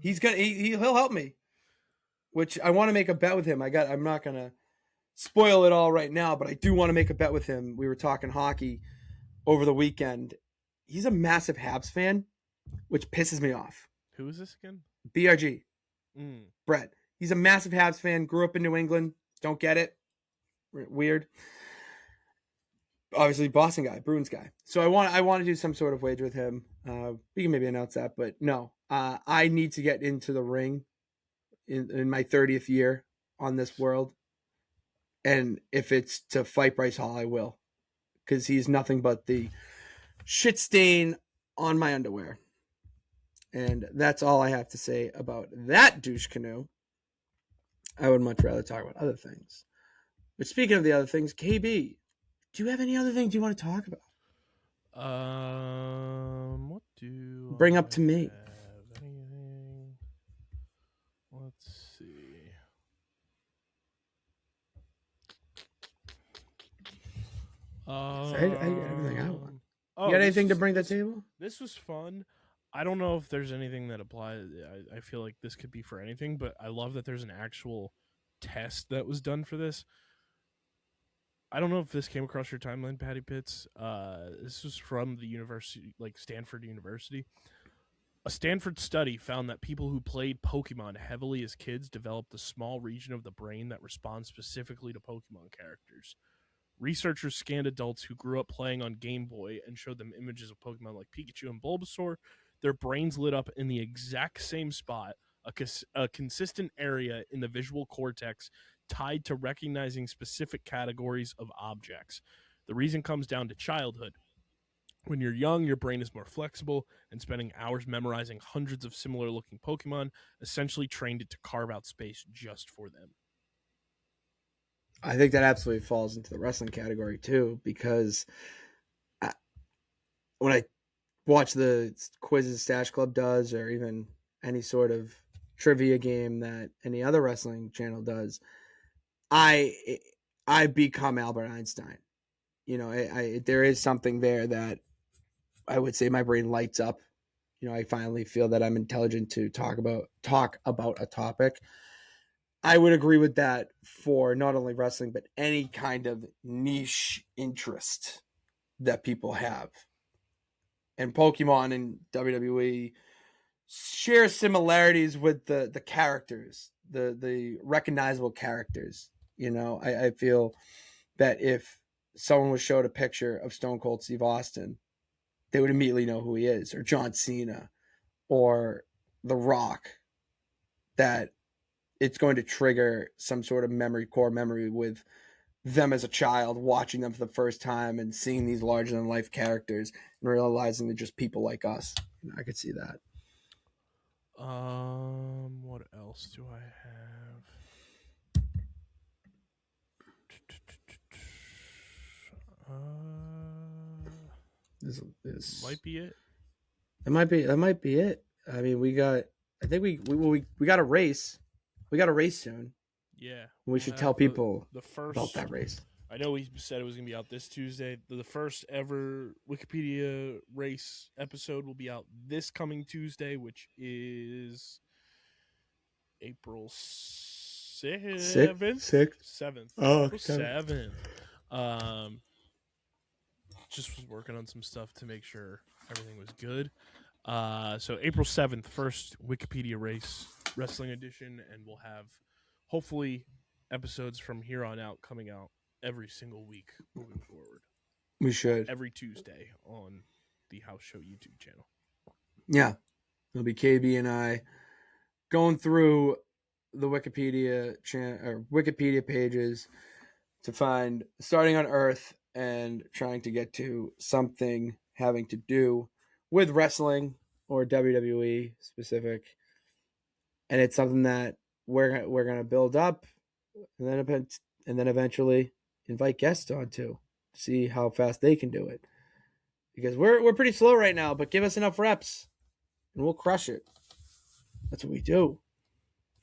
Speaker 3: He'll help me. Which I want to make a bet with him. I'm not gonna spoil it all right now, but I do want to make a bet with him. We were talking hockey over the weekend. He's a massive Habs fan, which pisses me off.
Speaker 1: Who is this again?
Speaker 3: BRG. Brett. He's a massive Habs fan. Grew up in New England. Don't get it. Weird. Obviously, Boston guy, Bruins guy. So I want to do some sort of wager with him. We can maybe announce that, but no. I need to get into the ring in my 30th year on this world. And if it's to fight Bryce Hall, I will. Because he's nothing but the shit stain on my underwear. And that's all I have to say about that douche canoe. I would much rather talk about other things. But speaking of the other things, KB, do you have any other things you want to talk about?
Speaker 1: What do
Speaker 3: Bring
Speaker 1: I
Speaker 3: up to me.
Speaker 1: have? Anything? Let's see.
Speaker 3: I got everything I want.
Speaker 1: Oh,
Speaker 3: You got anything to bring to the table?
Speaker 1: This was fun. I don't know if there's anything that applies. I feel like this could be for anything, but I love that there's an actual test that was done for this. I don't know if this came across your timeline, Patty Pitts. This was from the university, like Stanford University. A Stanford study found that people who played Pokemon heavily as kids developed a small region of the brain that responds specifically to Pokemon characters. Researchers scanned adults who grew up playing on Game Boy and showed them images of Pokemon like Pikachu and Bulbasaur. Their brains lit up in the exact same spot, a consistent area in the visual cortex tied to recognizing specific categories of objects. The reason comes down to childhood. When you're young, your brain is more flexible, and spending hours memorizing hundreds of similar-looking Pokemon essentially trained it to carve out space just for them.
Speaker 3: I think that absolutely falls into the wrestling category too, because when I watch the quizzes Stash Club does, or even any sort of trivia game that any other wrestling channel does, I become Albert Einstein. There is something there that I would say my brain lights up. I finally feel that I'm intelligent to talk about a topic. I would agree with that for not only wrestling, but any kind of niche interest that people have. And Pokemon and WWE share similarities with the characters, the recognizable characters. I feel that if someone was showed a picture of Stone Cold Steve Austin, they would immediately know who he is, or John Cena, or The Rock, that it's going to trigger some sort of core memory with them as a child, watching them for the first time and seeing these larger than life characters and realizing they're just people like us. I could see that.
Speaker 1: What else do I have?
Speaker 3: This
Speaker 1: might be it.
Speaker 3: That might be it. I mean, we got a race. We got a race soon.
Speaker 1: Yeah.
Speaker 3: We should tell people
Speaker 1: the first,
Speaker 3: about that race.
Speaker 1: I know we said it was going to be out this Tuesday. The first ever Wikipedia race episode will be out this coming Tuesday, which is April 7th.
Speaker 3: 7th. Oh,
Speaker 1: April 7th. Just was working on some stuff to make sure everything was good. So April 7th, first Wikipedia race wrestling edition, and we'll have hopefully episodes from here on out coming out every single week moving forward.
Speaker 3: We should.
Speaker 1: Every Tuesday on the House Show YouTube channel.
Speaker 3: Yeah. It'll be KB and I going through the Wikipedia Wikipedia pages to find starting on Earth and trying to get to something having to do with wrestling or WWE specific. And it's something that we're going to build up and then eventually invite guests on to see how fast they can do it. Because we're pretty slow right now, but give us enough reps and we'll crush it. That's what we do.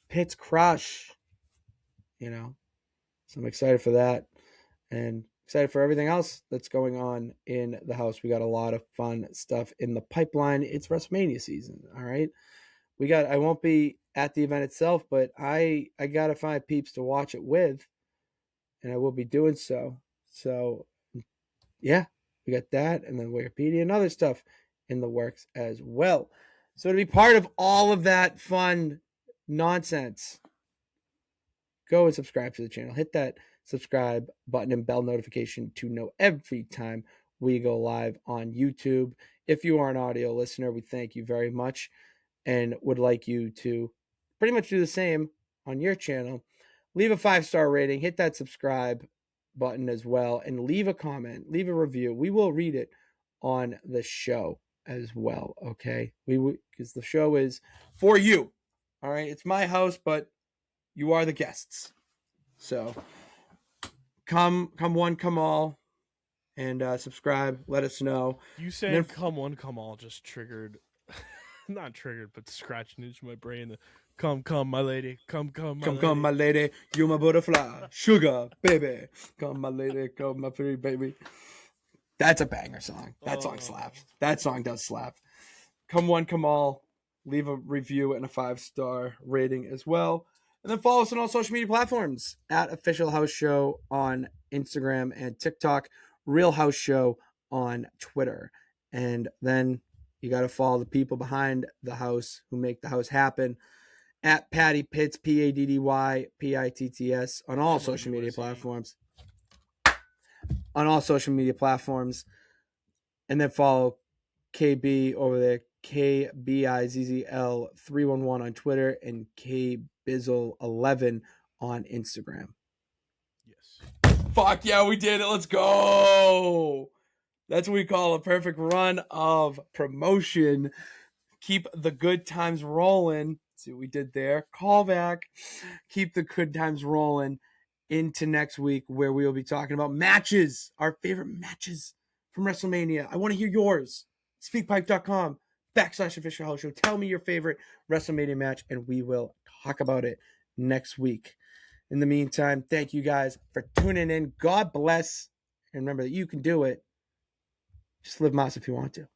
Speaker 3: Pits crush. You know. So I'm excited for that. And excited for everything else that's going on in the house. We got a lot of fun stuff in the pipeline. It's WrestleMania season, all right? I won't be at the event itself, but I got to find peeps to watch it with, and I will be doing so. So, yeah, we got that, and then Wikipedia and other stuff in the works as well. So to be part of all of that fun nonsense, go and subscribe to the channel. Hit that subscribe button and bell notification to know every time we go live on YouTube. If you are an audio listener, we thank you very much and would like you to pretty much do the same on your channel. Leave a 5-star rating, hit that subscribe button as well, and leave a comment, leave a review. We will read it on the show as well, okay? Because the show is for you, all right? It's my house, but you are the guests. So come one, come all, and subscribe. Let us know.
Speaker 1: You saying come one, come all just triggered, not triggered, but scratched into my brain. Come, my lady. Come,
Speaker 3: my lady. You my butterfly. Sugar, baby. Come, my lady. Come, my pretty baby. That's a banger song. That song slaps. That song does slap. Come one, come all. Leave a review and a 5-star rating as well. And then follow us on all social media platforms at Official House Show on Instagram and TikTok, Real House Show on Twitter. And then you got to follow the people behind the house who make the house happen at Patty Pitts, PADDYPITTS on all social media platforms. On all social media platforms. And then follow KB over there, KBIZZL311 on Twitter and KBizzle11 on Instagram.
Speaker 1: Yes.
Speaker 3: Fuck yeah, we did it. Let's go. That's what we call a perfect run of promotion. Keep the good times rolling. See what we did there. Call back. Keep the good times rolling into next week where we will be talking about matches, our favorite matches from WrestleMania. I want to hear yours. Speakpipe.com/Official House Show. Tell me your favorite WrestleMania match, and we will talk about it next week. In the meantime, thank you guys for tuning in. God bless. And remember that you can do it. Just live Moss if you want to.